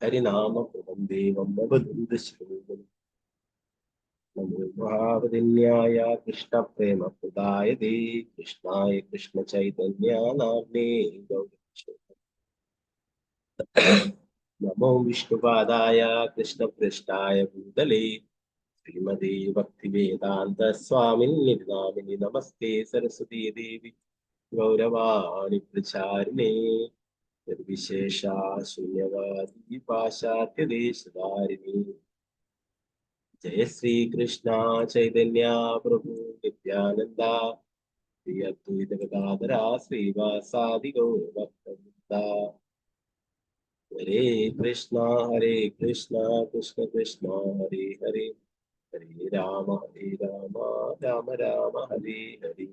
ഹരിനാമപ്രദം ദേവം അവദുന്ദശ്ലോകം. നമോ മഹാവതിന്യായ കൃഷ്ണപ്രേമപ്രദായ ദേ കൃഷ്ണായ കൃഷ്ണചൈതന്യനാമ്നേ ഗൗരക്ഷേ. നമോ വിഷ്ണുപാദായ കൃഷ്ണപൃഷ്ഠായ ഭൂതലേ ശ്രീമതേ ഭക്തിവേദാന്ത സ്വാമിനി നാമിനി നമസ്തേ സരസ്വതീ ദേവി ഗൗരവാണി പ്രചാരിണേ നിർവിശേഷ ശൂന്യവാദി പാശ്ചാത്യദേശധാരിണി. ജയ ശ്രീകൃഷ്ണ ചൈതന്യ പ്രഭു നിത്യാനന്ദ ശ്രീ അദ്വൈത ഗദാധര ശ്രീവാസാദി ഗൗരഭക്തവൃന്ദ. ഹരേ കൃഷ്ണ കൃഷ്ണ കൃഷ്ണ ഹരേ ഹരേ, ഹരേ രാമ രാമ രാമ ഹരേ ഹരേ.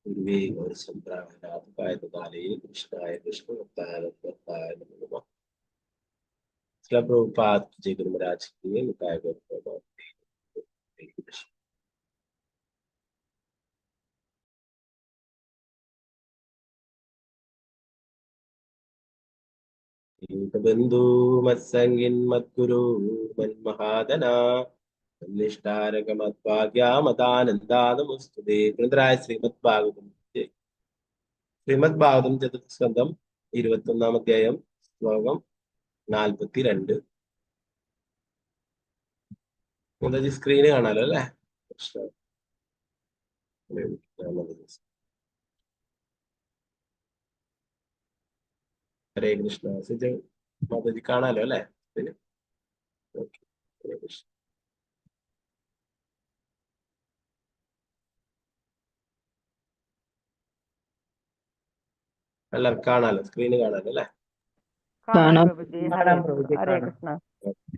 ഗുരുവേ ഗൗരസംപ്രായ കാലേ കൃഷ്ണായ കൃഷ്ണഭക്തായ ഭക്തായ നമോ നമഃ. श्रील प्रभुपाद जय गुरु महाराज की निकाय गौरव। बंधु मत्संगिन मद्गुरु मन्महादना निष्ठारक मद्भाग्या मदानंदानमुस्तुते. ഗ്രന്ഥരായ ശ്രീമദ്ഭാഗവതം ശ്രീമദ്ഭാഗവതം ചതുസ്കന്ധം 21-ാം അധ്യായം ശ്ലോകം 42. എന്താ സ്ക്രീന് കാണാലോ അല്ലേ? ഹരേ കൃഷ്ണ. മാതാജി കാണാലോ അല്ലേ? ഹരേ കൃഷ്ണ. എല്ലാവർക്കും കാണാലോ? സ്ക്രീന് കാണാലോ അല്ലേ? ഹരേ കൃഷ്ണ.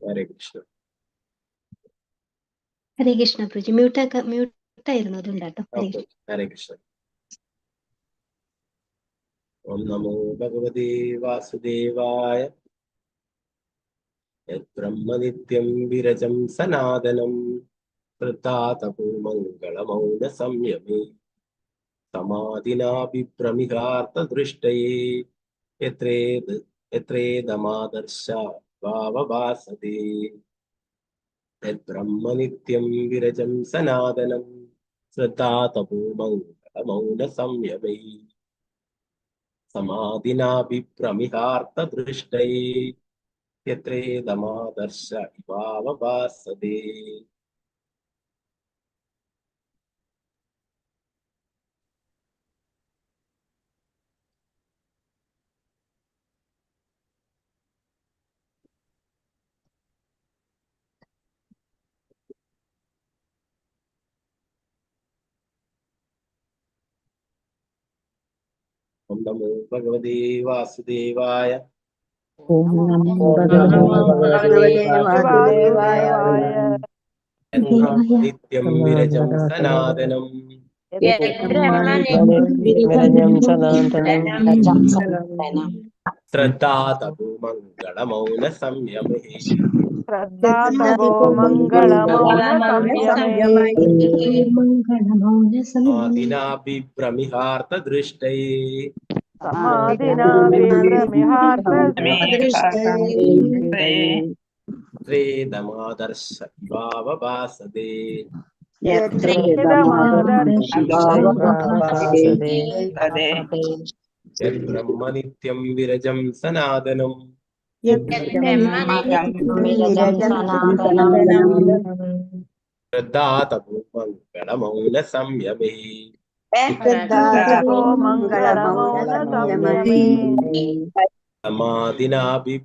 ഹരേ കൃഷ്ണ. ഹരേ കൃഷ്ണ പ്രജി. മ്യൂട്ടായിരുന്നു അതുകൊണ്ടാട്ടോ. ഹരേ കൃഷ്ണ. ഓം നമോ ഭഗവതേ വാസുദേവായ. ബ്രഹ്മനിത്യം വിരജം സനാതനം തപോമംഗളമൗന സംയമേ സമാധിനാഭിഭ്രമിഹാർത്ഥദൃഷ്ടയേ യത്രേദമാദർശ ഭാവഭാസതേ. ബ്രഹ്മനിത്യം വിരജം സനാതനം തപോമംഗളമൗന സംയമേ സമാധിനാഭിഭ്രമിഹാർത്ഥദൃഷ്ടയേ യത്രേദമാദർശ ഭാവഭാസതേ. ഓം നമോ ഭഗവതേ വാസുദേവായ. ഓം നമോ ഭഗവതേ വാസുദേവായ. നിത്യം വിരജം സനാതനം ശ്രദ്ധാതപോമംഗളമൗന സംയമേ സമാധിനാഭിഭ്രമിഹാർത്ഥദൃഷ്ടയേ ത്രേദമാദർശ ഭാവഭാസതേ. ബ്രഹ്മനിത്യം വിരജം സനാതനം ശ്രദ്ധാതപോമംഗളമൗന സംയമേ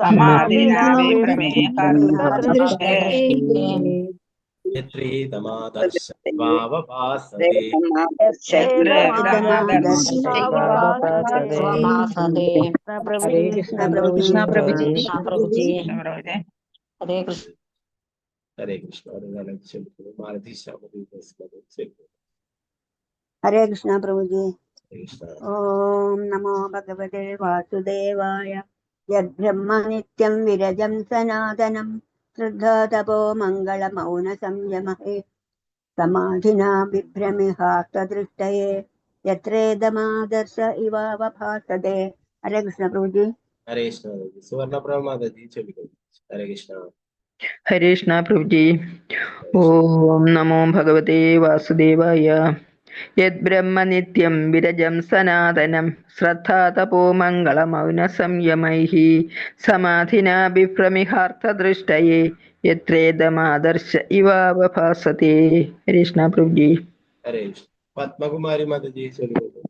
സമാധിനാഭിഭ്രമിഹാർത്ഥദൃഷ്ടയേ യത്രേദമാദർശ ഭാവഭാസതേ. ഹരേ കൃഷ്ണ. ഹരേ കൃഷ്ണ പ്രഭുജി. ഓം നമോ ഭഗവതേ വാസുദേവായ. യദ്ബ്രഹ്മ നിത്യം വിരജം സനാതനം ശ്രദ്ധാതപോ മംഗളമൗന സംയമഹേ സമാധിനാ വിഭ്രമിഹാർത്ഥദൃഷ്ടയേ യത്രേദമാദർശ ഇവാവഭാസതേ. हरे कृष्ण प्रभु जी। हरे कृष्ण माता जी। सुवर्ण प्रभा माता जी चलिए। हरे कृष्ण। हरे कृष्ण प्रभु जी। हरे कृष्ण। ओम नमो भगवते वासुदेवाय। यद्ब्रह्म नित्यं विरजं सनातनं श्रद्धा तपो मङ्गलमौन संयमैः समाधिना विभ्रमिहार्थदृष्टये यत्रेदमादर्श इवावभासते। हरे कृष्ण प्रभु जी। हरे कृष्ण। पद्मा कुमारी माता जी चलिए।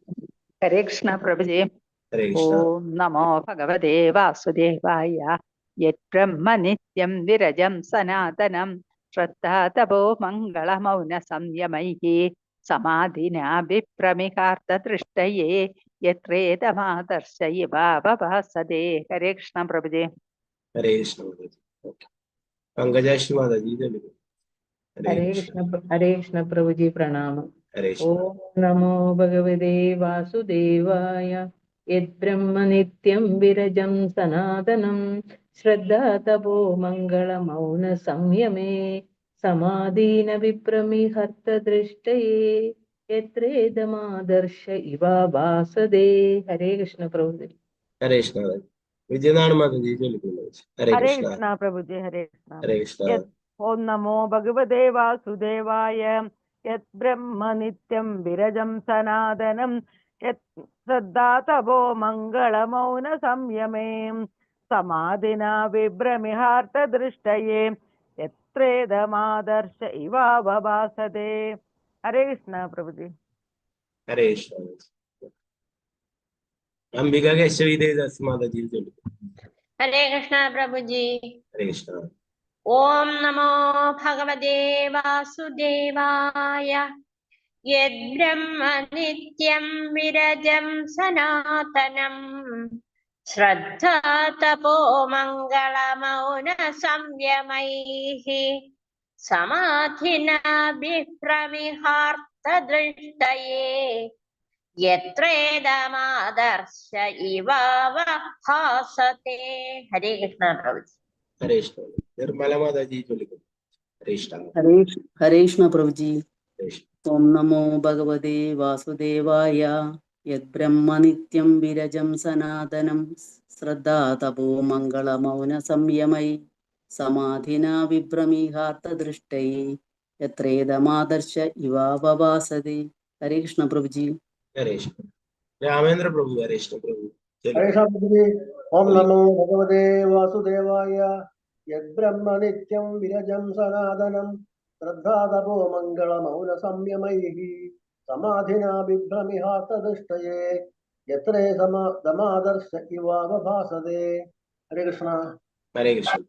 हरे कृष्ण प्रभु जी। हरे कृष्ण। ओम नमो भगवते वासुदेवाय। यद्ब्रह्म नित्यं विरजं सनातनं श्रद्धा तपो मङ्गलमौन संयमैः समाधिना विप्रमिकार्थदृष्टये यत्रेदमादर्श इवावभासते। हरे कृष्ण प्रभु जी। हरे कृष्ण माता जी। ओके। पंकजाश्री माता जी चलिए। हरे कृष्ण। हरे कृष्ण प्रभु जी प्रणाम। हरे कृष्ण। ओम नमो भगवते वासुदेवाय। यद्ब्रह्म नित्यं विरजं सनातनं श्रद्धा तपो मङ्गलमौन संयमे समाधीन विप्रमिहर्तदृष्टये यत्रेदमादर्श इवाभासते। हरे कृष्ण प्रभु जी। हरे कृष्ण माता जी। विजयनारायण माता जी चलिए। हरे हरे कृष्ण। कृष्ण प्रभु जी। हरे कृष्ण। हरे कृष्ण। यत् ओम नमो भगवते वासुदेवाय। यत् ब्रह्म नित्यं विरजं सनातनं यत् श्रद्धा तपो मङ्गलमौन संयमे समाधिना विभ्रमिहार्थदृष्टये यत्रेदमादर्श इवावभासते। हरे कृष्ण प्रभु जी। हरे कृष्ण। अंबिका केशवी देवदास माता जी चलिए। हरे कृष्ण प्रभु जी। हरे कृष्ण। ओम नमो भगवते वासुदेवाय। यद्ब्रह्म नित्यं विरजं सनातनं श्रद्धा तपो मङ्गलमौन संयमैः समाधिना विभ्रमिहार्थदृष्टये यत्रेदमादर्श इवावभासते। हरे कृष्ण प्रभु जी। हरे कृष्ण। निर्मला माता जी चलिए। हरे कृष्ण। हरे कृष्ण प्रभु जी। हरे कृष्ण। ओम नमो भगवते वासुदेवाय। यद्ब्रह्म नित्यं विरजं सनातनं श्रद्धा तपो मङ्गलमौन संयमै समाधिना विभ्रमिहार्थदृष्टये यत्रेदमादर्श इवावभासते। हरे कृष्ण प्रभु जी। हरे कृष्ण। रामेंद्र प्रभु। हरे कृष्ण प्रभु हरे चलिए। कृष्ण प्रभु जी। ओम बोलिए। नमो भगवते वासुदेवाय। यद्ब्रह्म नित्यं विरजं सनातनं श्रद्धा तपो मङ्गलमौन संयमैः समाधिना बिभ्रमिहार्थदृष्टये यत्रे दमादर्श इवावभासते। हरे कृष्ण। हरे कृष्ण।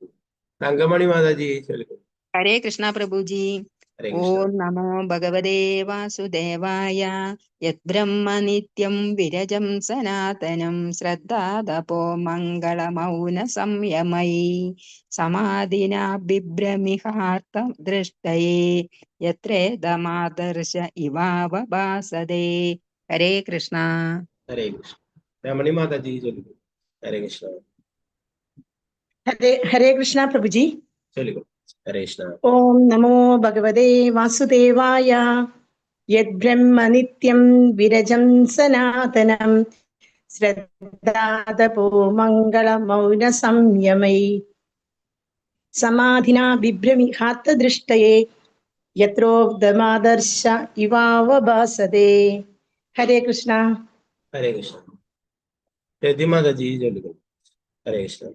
तंगमणि माता जी चलिए। हरे कृष्ण प्रभु जी। हरे कृष्ण। ओम नमो भगवते वासुदेवाय। यद्ब्रह्म नित्यं विरजं सनातनं श्रद्धा तपो मङ्गलमौन संयमैः समाधिना बिभ्रमिहार्थ दृष्टये यत्रेदमादर्श इवावभासते। हरे कृष्ण। हरे कृष्ण। रमणी माता जी चलिए। हरे कृष्ण। हरे कृष्ण प्रभु जी। चलिए। हरे कृष्ण। ओम नमो भगवते वासुदेवाय। यद्ब्रह्म नित्यं विरजं सनातनं श्रद्धातपो मङ्गलमौन संयमै समाधिना बिभ्रमिहार्थदृष्टये यत्रोक्तमादर्श इवावभासते। हरे कृष्ण। हरे कृष्ण। यदि माता जी चलिए। हरे कृष्ण।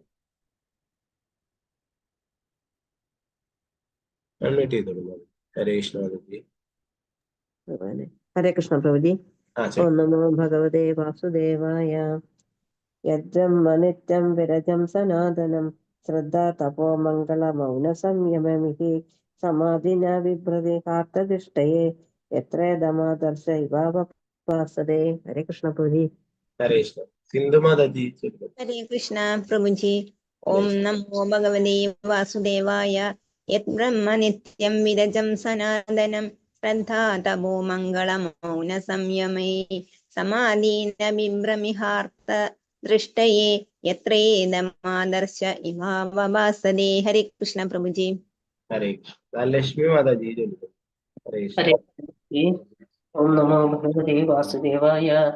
अनम्यूट कर दो। हरे कृष्ण माता जी। हरे कृष्ण प्रभु जी। हाँ ओम चलिए। नमो भगवते वासुदेवाय। यद्ब्रह्म नित्यं विरजं सनातनं श्रद्धा तपो मङ्गलमौन संयममिः समाधिना बिभ्रतिहार्थदृष्टये यत्रेदमादर्श इवावभासते। हरे कृष्ण प्रभु जी। हरे कृष्ण। सिंधु माता जी चलिए। हरे कृष्ण प्रभु जी। हरे ओम कृष्ण। नमो भगवते वासुदेवाय। यद्ब्रह्म नित्यं विरजं सनातनं श्रद्धा तपो मङ्गलमौन संयमे समाधीन बिभ्रमिहार्थ दृष्टये यत्रेदमादर्श इवावभासते। हरे कृष्ण प्रभु जी। हरे कृष्ण। लक्ष्मी माता जी चलिए। हरे हरे कृष्ण। कृष्ण। ओम नमो भगवते वासुदेवाय।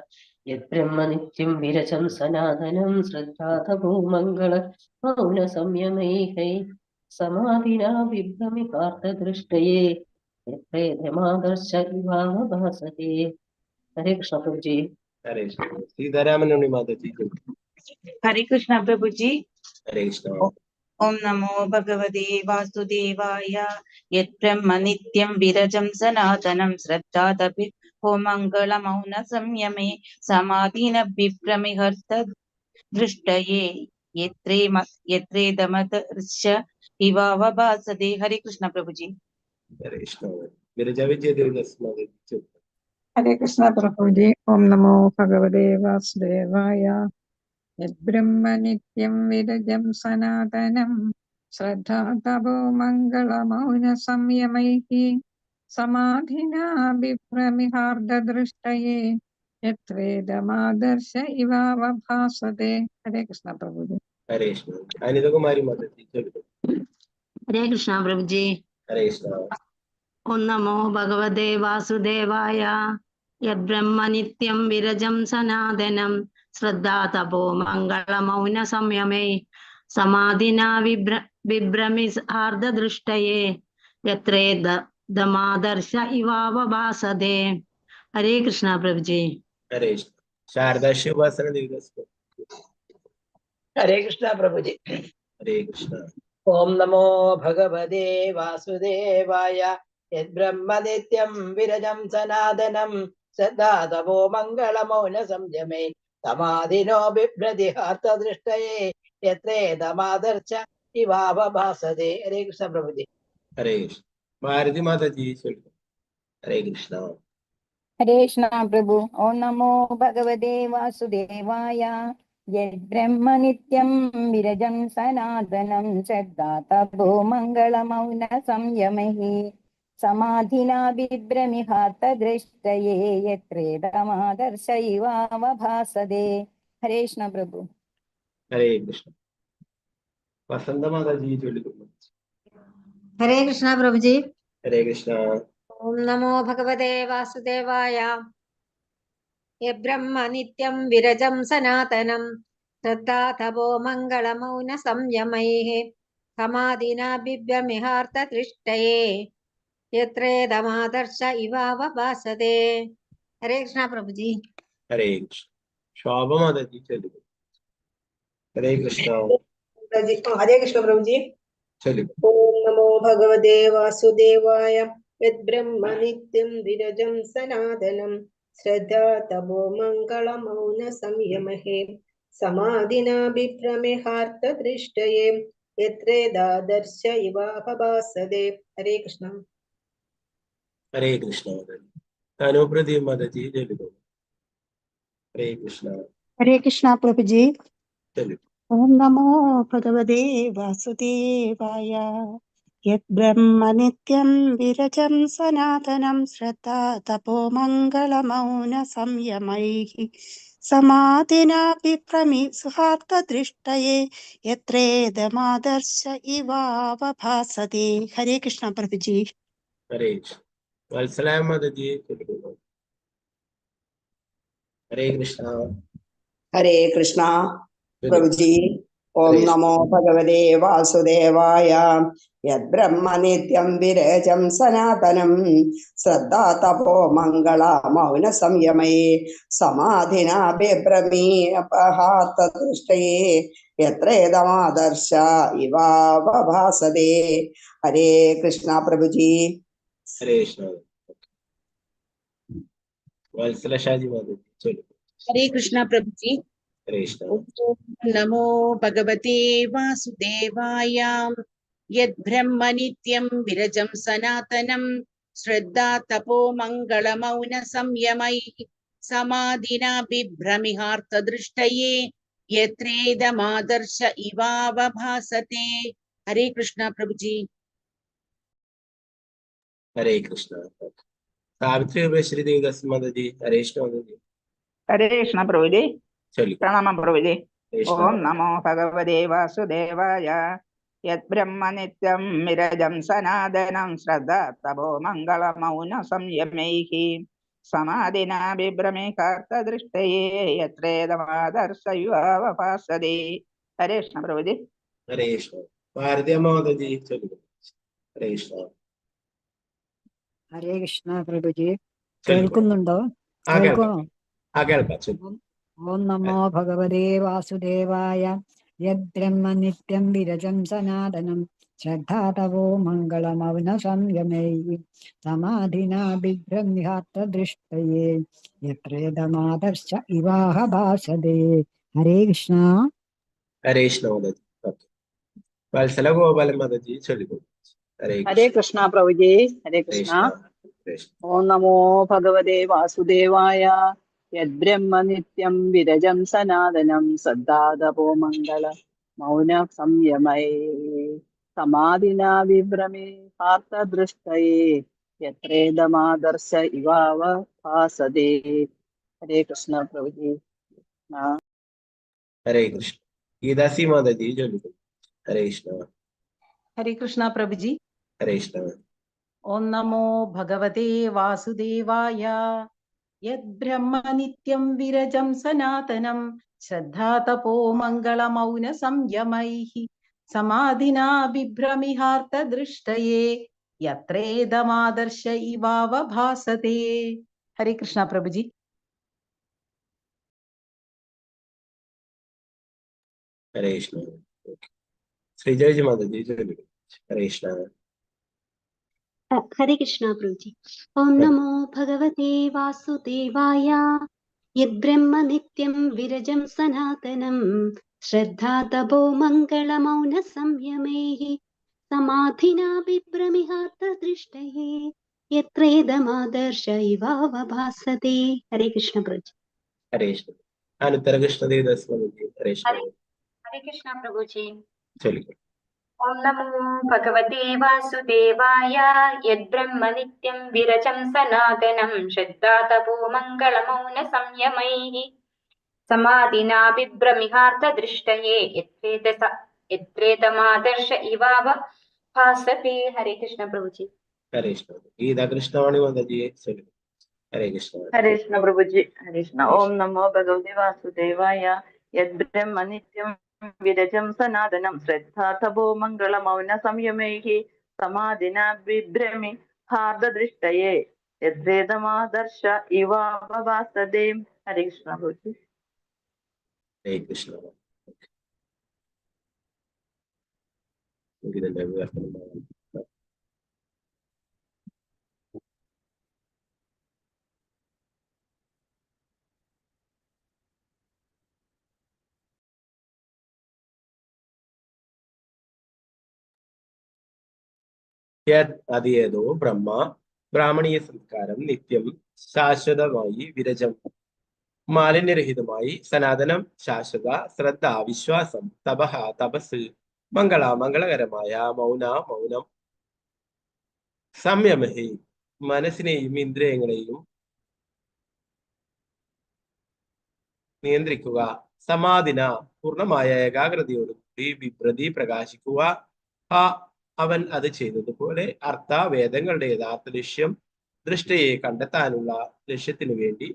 यद्ब्रह्म नित्यं विरचं सनातनं श्रद्धातपो मङ्गल मौनसंयमैः समाधिना बिभ्रमिपार्थदृष्टये यत्प्रेतमादर्श इवावभासते। हरे कृष्ण प्रभु जी। हरे कृष्ण। सीतारामनुनि माता जी। हरे कृष्ण प्रभु जी। हरे कृष्ण। ओम नमो भगवते वासुदेवाय। यद्ब्रह्म नित्यं विरजं सनातनं श्रद्धातपि हो मङ्गलमौन संयमे समाधिन बिभ्रमिहर्त दृष्टये यत्रेदमतर्ष इवावभासते। हरे कृष्ण प्रभु जी। हरे कृष्ण। विरजा विजय देवदास माता जी। हरे कृष्ण प्रभु जी। ओम नमो भगवते वासुदेवाय। यद्ब्रह्म नित्यं विरजं सनातनं श्रद्धा तपो मङ्गलमौन संयमैः समाधिना बिभ्रमिहार्ददृष्टये यत्वेदमादर्श इवावभासते। हरे कृष्ण प्रभु जी। हरे कृष्ण। अनिता कुमारी माता जी। हरे कृष्ण प्रभु जी। हरे कृष्ण। ओम नमो भगवते वासुदेवाय। यद्ब्रह्म नित्यं विरजं सनातनं श्रद्धा तपो मङ्गलमौन संयमे समाधिना बिभ्रमिहार्ददृष्टये यत्रेदमादर्श इवावभासते। हरे कृष्ण प्रभु जी। हरे कृष्ण। शारदा शिववासन देवदास। हरे कृष्ण प्रभु जी। हरे कृष्ण। ओम नमो भगवते वासुदेवाय। यद्ब्रह्म नित्यं विरजं सनातनं श्रद्धा तपो मङ्गलमौन संयमे समाधिनो बिभ्रतिहार्थदृष्टये यत्रेदमादर्श इवावभासते। हरे कृष्ण प्रभु जी। हरे कृष्ण। भारती माता जी। हरे कृष्ण। हरे कृष्ण प्रभु। ओम नमो भगवते वासुदेवाय। यद्ब्रह्म नित्यं विरजं सनातनं श्रद्धा तपो मङ्गलमौन संयमैः समाधिना बिभ्रमिहार्तदृष्टये यत्रेदमादर्श इवावभासते। हरे कृष्ण प्रभु। हरे कृष्ण। वसंत माता जी। हरे कृष्ण प्रभु जी। हरे कृष्ण। ओम नमो भगवते वासुदेवाय। यद्ब्रह्म नित्यं विरजं सनातनं श्रद्धा तपो मङ्गलमौन संयमैः समाधिना बिभ्रमिहार्तदृष्टये यत्रेदमादर्श इवावभासते। हरे कृष्ण प्रभु जी। हरे कृष्ण। शोभा माता जी। हरे कृष्ण। हरे कृष्ण प्रभु जी। ओम नमो भगवते वासुदेवाय। यद्ब्रह्म नित्यं विरजं सनातनं श्रद्धा तपो मङ्गलमौन संयमहे समाधिना बिभ्रमिहार्तदृष्टये यत्रेदादर्श इवावभासते। हरे कृष्ण। हरे कृष्ण। अनुप्रदीप माता जी। हरे कृष्ण। हरे कृष्णा प्रभु जी। चलिए। ओम नमो भगवते वासुदेवाय। यद्ब्रह्म नित्यं विरजं सनातनं श्रद्धा तपो मङ्गलमौन संयमैः समाधिना बिभ्रमिहार्तदृष्टये यत्रेदमादर्श इवावभासते। हरे कृष्ण प्रभु जी। हरे कृष्ण। वत्सला माता जी। हरे कृष्ण। हरे कृष्णा प्रभु जी। ओम नमो भगवते वासुदेवाय। यद्ब्रह्म नित्यं विरजं सनातनं श्रद्धा तपो मङ्गल मौन संयमे समाधिना बिभ्रमिहार्तदृष्टये यत्रेदमादर्श इवावभासते। हरे कृष्णा प्रभु जी। हरे कृष्ण। वत्सला शाजी माता जी। हरे कृष्ण प्रभु जी। हरे कृष्ण। ओम नमो भगवते वासुदेवाय। यद्ब्रह्म नित्यं विरजं सनातनं श्रद्धा तपो मङ्गलमौन संयमैः समाधिना बिभ्रमिहार्तदृष्टये यत्रेदमादर्श इवावभासते। हरे कृष्ण प्रभु जी। हरे कृष्ण। सावित्री श्री देवदास माता जी। हरे कृष्ण माता जी। हरे कृष्ण प्रभु जी। चलिए। प्रणाम प्रभु जी। कृष्ण। ओम नमो भगवते वासुदेवाय। यद्ब्रह्म नित्यं विरजं सनातनं श्रद्धा तपो मङ्गलमौन संयमैः സമാധിനാ ബിഭ്രമേ കാർത്തദൃഷ്ടയേ യത്രേതമാദർശ യുവാവഭാസതേ. ഹരേ കൃഷ്ണ പ്രഭുജി. ഹരേ കൃഷ്ണ. ഭാരതീയ മാതാജി ചൊല്ലുക. ഹരേ കൃഷ്ണ. ഹരേ കൃഷ്ണ പ്രഭുജി. ചൊല്ലുക. കേൾക്കുന്നുണ്ടോ? ആ കേൾക്കണോ? കേൾക്കാം. ചൊല്ലുക. ഓം നമോ ഭഗവതേ വാസുദേവായ. യദ്ബ്രഹ്മ നിത്യം വിരജം സനാതനം ശ്രദ്ധാതവോ മംഗളമൗന സംയമൈ സമാധിനാ ബിഭ്രമ്യാർത്ഥദൃഷ്ടയേ യത്രേതമാദർശ ഇവാഹ ഭാസതേ. ഹരേ കൃഷ്ണ. ഹരേ കൃഷ്ണ മാതാജി. ഓക്കെ. വത്സല ഗോപാലൻ മാതാജി ചൊല്ലുക. ഹരേ ഹരേ കൃഷ്ണ. കൃഷ്ണ പ്രഭുജി. ഹരേ ഹരേ കൃഷ്ണ. കൃഷ്ണ. ഓം നമോ ഭഗവതേ വാസുദേവായ. യദ്ബ്രഹ്മ നിത്യം വിരജം സനാതനം ശ്രദ്ധാതപോ മംഗള മൗന സംയമൈ സമാധിനാ വിഭ്രമേ പാർത്ഥദൃഷ്ടയേ യത്രേദമാദർശ ഇവാവ ഭാസതേ. ഹരേ കൃഷ്ണ പ്രഭുജി. ഹരേ കൃഷ്ണ. ഗീതാസി മാതാജി ചൊല്ലുക. ഹരേ കൃഷ്ണ. ഹരേ കൃഷ്ണ പ്രഭുജി. ഹരേ കൃഷ്ണ. ഓം നമോ ഭഗവതേ വാസുദേവായ. യദ്ബ്രഹ്മ നിത്യം വിരജം സനാതനം ശ്രദ്ധാതപോ മംഗളമൗന സംയമൈഃ സമാധിനാ ബിഭ്രമിഹാർത്തദൃഷ്ടയേ യത്രേദമാദർശ ഇവാവഭാസതേ. ഹരേ കൃഷ്ണ പ്രഭുജി. ഹരേ കൃഷ്ണ. ശ്രീജയജി മാതാജി ചൊല്ലുക. ഹരേ കൃഷ്ണ. ഹരേ കൃഷ്ണ പ്രഭുജി. ഓം നമോ ഭഗവതേ വാസുദേവായ. യദ്ബ്രഹ്മ നിത്യം വിരജം സനാതനം ശ്രദ്ധാതപോ മംഗളമൗന സംയമൈഃ സമാധിനാ ബിഭ്രമിഹാർത്തദൃഷ്ടയേ യത്രേദമാദർശ ഇവാവഭാസതേ. ഹരേ കൃഷ്ണ പ്രഭുജി. ഹരേ കൃഷ്ണ. അനുത്തര കൃഷ്ണദേവദാസ് മാതാജി. ഹരേ കൃഷ്ണ. ഹരേ കൃഷ്ണ പ്രഭുജി. ചൊല്ലുക. ഓം നമോ ഭഗവതേ വാസുദേവായ. യദ്ബ്രഹ്മ നിത്യം വിരജം സനാതനം ശ്രദ്ധാതപോ മംഗളമൗന സംയമൈഃ സമാധിനാ ബിഭ്രമിഹാർത്തദൃഷ്ടയേ യത്രേതമാദർശ ഇവാവ ഭാസതേ. ഹരേ കൃഷ്ണ പ്രഭുജി. ഹരേ കൃഷ്ണ. ഗീതാ കൃഷ്ണവാണി മാതാജി ചൊല്ലുക. ഹരേ കൃഷ്ണ. ഹരേ കൃഷ്ണ പ്രഭുജി. ഹരേ കൃഷ്ണ. ഓം നമോ ഭഗവതേ വാസുദേവായ. യദ്ബ്രഹ്മ നിത്യം വിരജം സനാതനം ശ്രദ്ധാതപോ മംഗളമൗന സംയമൈഃ സമാധിനാ ബിഭ്രമി ഹാർദദൃഷ്ടയേ യദ്വേദമാദർശ ഇവാവഭാസതേ. ഹരേ കൃഷ്ണ പ്രഭുജി. ഹരേ കൃഷ്ണ. ഇതിന്റെ വിവർത്തനം. അത് ഏതോ ബ്രഹ്മ ബ്രാഹ്മണീയ സംസ്കാരം നിത്യം ശാശ്വതമായി വിരജം മാലിന്യരഹിതമായി സനാതനം ശാശ്വത ശ്രദ്ധ വിശ്വാസം തപഹ തപസ് മംഗളകരമായ മൗനം സംയമഹി മനസ്സിനെയും ഇന്ദ്രിയങ്ങളെയും നിയന്ത്രിക്കുക സമാധിന പൂർണ്ണമായ ഏകാഗ്രതയോടുകൂടി വിഭ്രതി പ്രകാശിക്കുക അവൻ അത് ചെയ്തതുപോലെ വേദങ്ങളുടെ യഥാർത്ഥ ലക്ഷ്യം ദൃഷ്ടയെ കണ്ടെത്താനുള്ള ലക്ഷ്യത്തിനു വേണ്ടി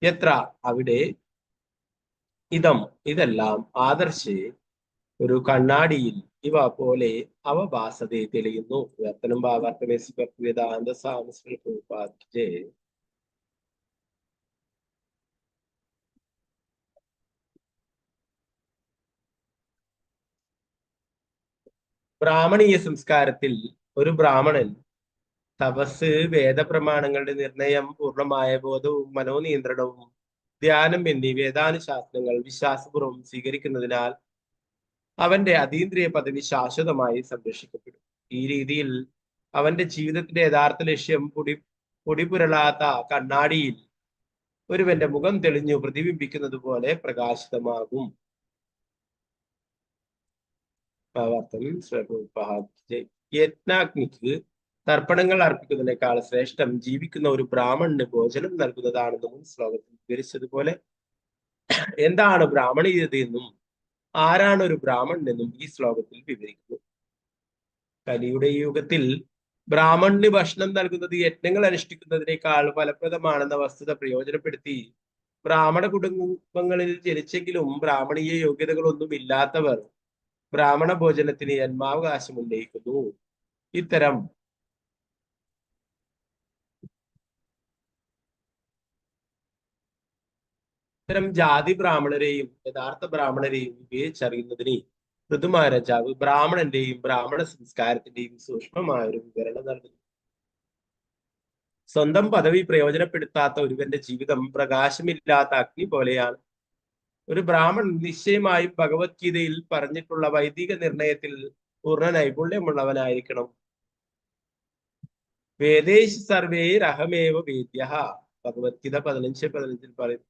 എത്ര അവിടെ ഇതെല്ലാം ആദർശ് ഒരു കണ്ണാടിയിൽ ഇവ പോലെ അവഭാസതയെ തെളിയുന്നു. വിവർത്തനം വേദാന്ത സാമസ്കൃതേ. ബ്രാഹ്മണീയ സംസ്കാരത്തിൽ ഒരു ബ്രാഹ്മണൻ തപസ് വേദപ്രമാണങ്ങളുടെ നിർണയം പൂർണ്ണമായ ബോധവും മനോനിയന്ത്രണവും ധ്യാനം എന്നീ വേദാനുശാസ്ത്രങ്ങൾ വിശ്വാസപൂർവ്വം സ്വീകരിക്കുന്നതിനാൽ അവന്റെ അതീന്ദ്രിയ പദവി ശാശ്വതമായി സംരക്ഷിക്കപ്പെടും. ഈ രീതിയിൽ അവന്റെ ജീവിതത്തിന്റെ യഥാർത്ഥ ലക്ഷ്യം പൊടിപുരളാത്ത കണ്ണാടിയിൽ ഒരുവന്റെ മുഖം തെളിഞ്ഞു പ്രതിബിംബിക്കുന്നത് പോലെ പ്രകാശിതമാകും. യജ്ഞാഗ്നിക്ക് തർപ്പണങ്ങൾ അർപ്പിക്കുന്നതിനേക്കാൾ ശ്രേഷ്ഠം ജീവിക്കുന്ന ഒരു ബ്രാഹ്മണന് ഭോജനം നൽകുന്നതാണെന്ന് മുൻ ശ്ലോകത്തിൽ വിവരിച്ചതുപോലെ എന്താണ് ബ്രാഹ്മണീയതയെന്നും ആരാണ് ഒരു ബ്രാഹ്മണനെന്നും ഈ ശ്ലോകത്തിൽ വിവരിക്കുന്നു. കലിയുടെ യുഗത്തിൽ ബ്രാഹ്മണന് ഭക്ഷണം നൽകുന്നത് യജ്ഞങ്ങൾ അനുഷ്ഠിക്കുന്നതിനേക്കാൾ ഫലപ്രദമാണെന്ന വസ്തുത പ്രയോജനപ്പെടുത്തി ബ്രാഹ്മണ കുടുംബങ്ങളിൽ ജനിച്ചെങ്കിലും ബ്രാഹ്മണീയ യോഗ്യതകളൊന്നും ഇല്ലാത്തവർ ബ്രാഹ്മണ ഭോജനത്തിന് ജന്മാവകാശം ഉന്നയിക്കുന്നു. ഇത്തരം ജാതി ബ്രാഹ്മണരെയും യഥാർത്ഥ ബ്രാഹ്മണരെയും വിവേചിച്ചറിയുന്നതിന് ഋതുമഹാരാജാവ് ബ്രാഹ്മണന്റെയും ബ്രാഹ്മണ സംസ്കാരത്തിന്റെയും സൂക്ഷ്മമായ ഒരു വിവരണം നൽകുന്നു. സ്വന്തം പദവി പ്രയോജനപ്പെടുത്താത്ത ഒരുവന്റെ ജീവിതം പ്രകാശമില്ലാത്ത അഗ്നി പോലെയാണ്. ഒരു ബ്രാഹ്മണൻ നിശ്ചയമായും ഭഗവത്ഗീതയിൽ പറഞ്ഞിട്ടുള്ള വൈദിക നിർണയത്തിൽ പൂർണ്ണ നൈപുണ്യമുള്ളവനായിരിക്കണം. വേദേഷ് സർവേരഹമേവ വേദ്യ, ഭഗവത്ഗീത 15:15 പറയുന്നു.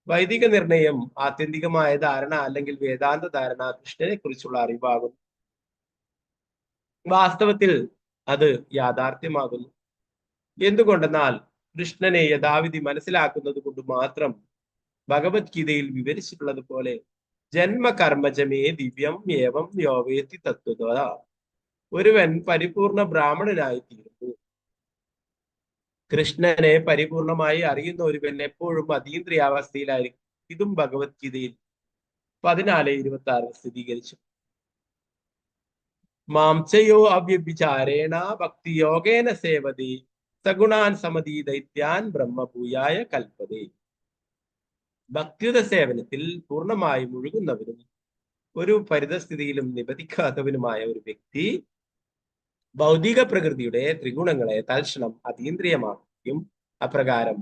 വൈദിക നിർണയം ആത്യന്തികമായ ധാരണ അല്ലെങ്കിൽ വേദാന്ത ധാരണ കൃഷ്ണനെ കുറിച്ചുള്ള അറിവാകുന്നു. വാസ്തവത്തിൽ അത് യാഥാർത്ഥ്യമാകുന്നു. എന്തുകൊണ്ടെന്നാൽ കൃഷ്ണനെ യഥാവിധി മനസ്സിലാക്കുന്നത് കൊണ്ട് മാത്രം ഭഗവത്ഗീതയിൽ വിവരിച്ചിട്ടുള്ളത് പോലെ ജന്മകർമ്മജമേ ദിവ്യം ഏവം യോവേത്തി തത്വത, ഒരുവൻ പരിപൂർണ ബ്രാഹ്മണനായി തീരുന്നു. കൃഷ്ണനെ പരിപൂർണമായി അറിയുന്ന ഒരുവൻ എപ്പോഴും അതീന്ദ്രിയാവസ്ഥയിലായിരിക്കും. ഇതും ഭഗവത്ഗീതയിൽ 14:26 സ്ഥിരീകരിച്ചു. മാംസയോ അവ്യഭിചാരേണ ഭക്തിയോഗേന സേവതി സഗുണാൻ സമതി ദൈത്യാൻ ബ്രഹ്മഭൂയായ കൽപ്പതേ. ഭക്തിയുത സേവനത്തിൽ പൂർണ്ണമായി മുഴുകുന്നവനും ഒരു പരിതസ്ഥിതിയിലും നിബന്ധിക്കാത്തവനുമായ ഒരു വ്യക്തി ഭൗതിക പ്രകൃതിയുടെ ത്രിഗുണങ്ങളെ തൽക്ഷണം അതീന്ദ്രിയമാക്കുകയും അപ്രകാരം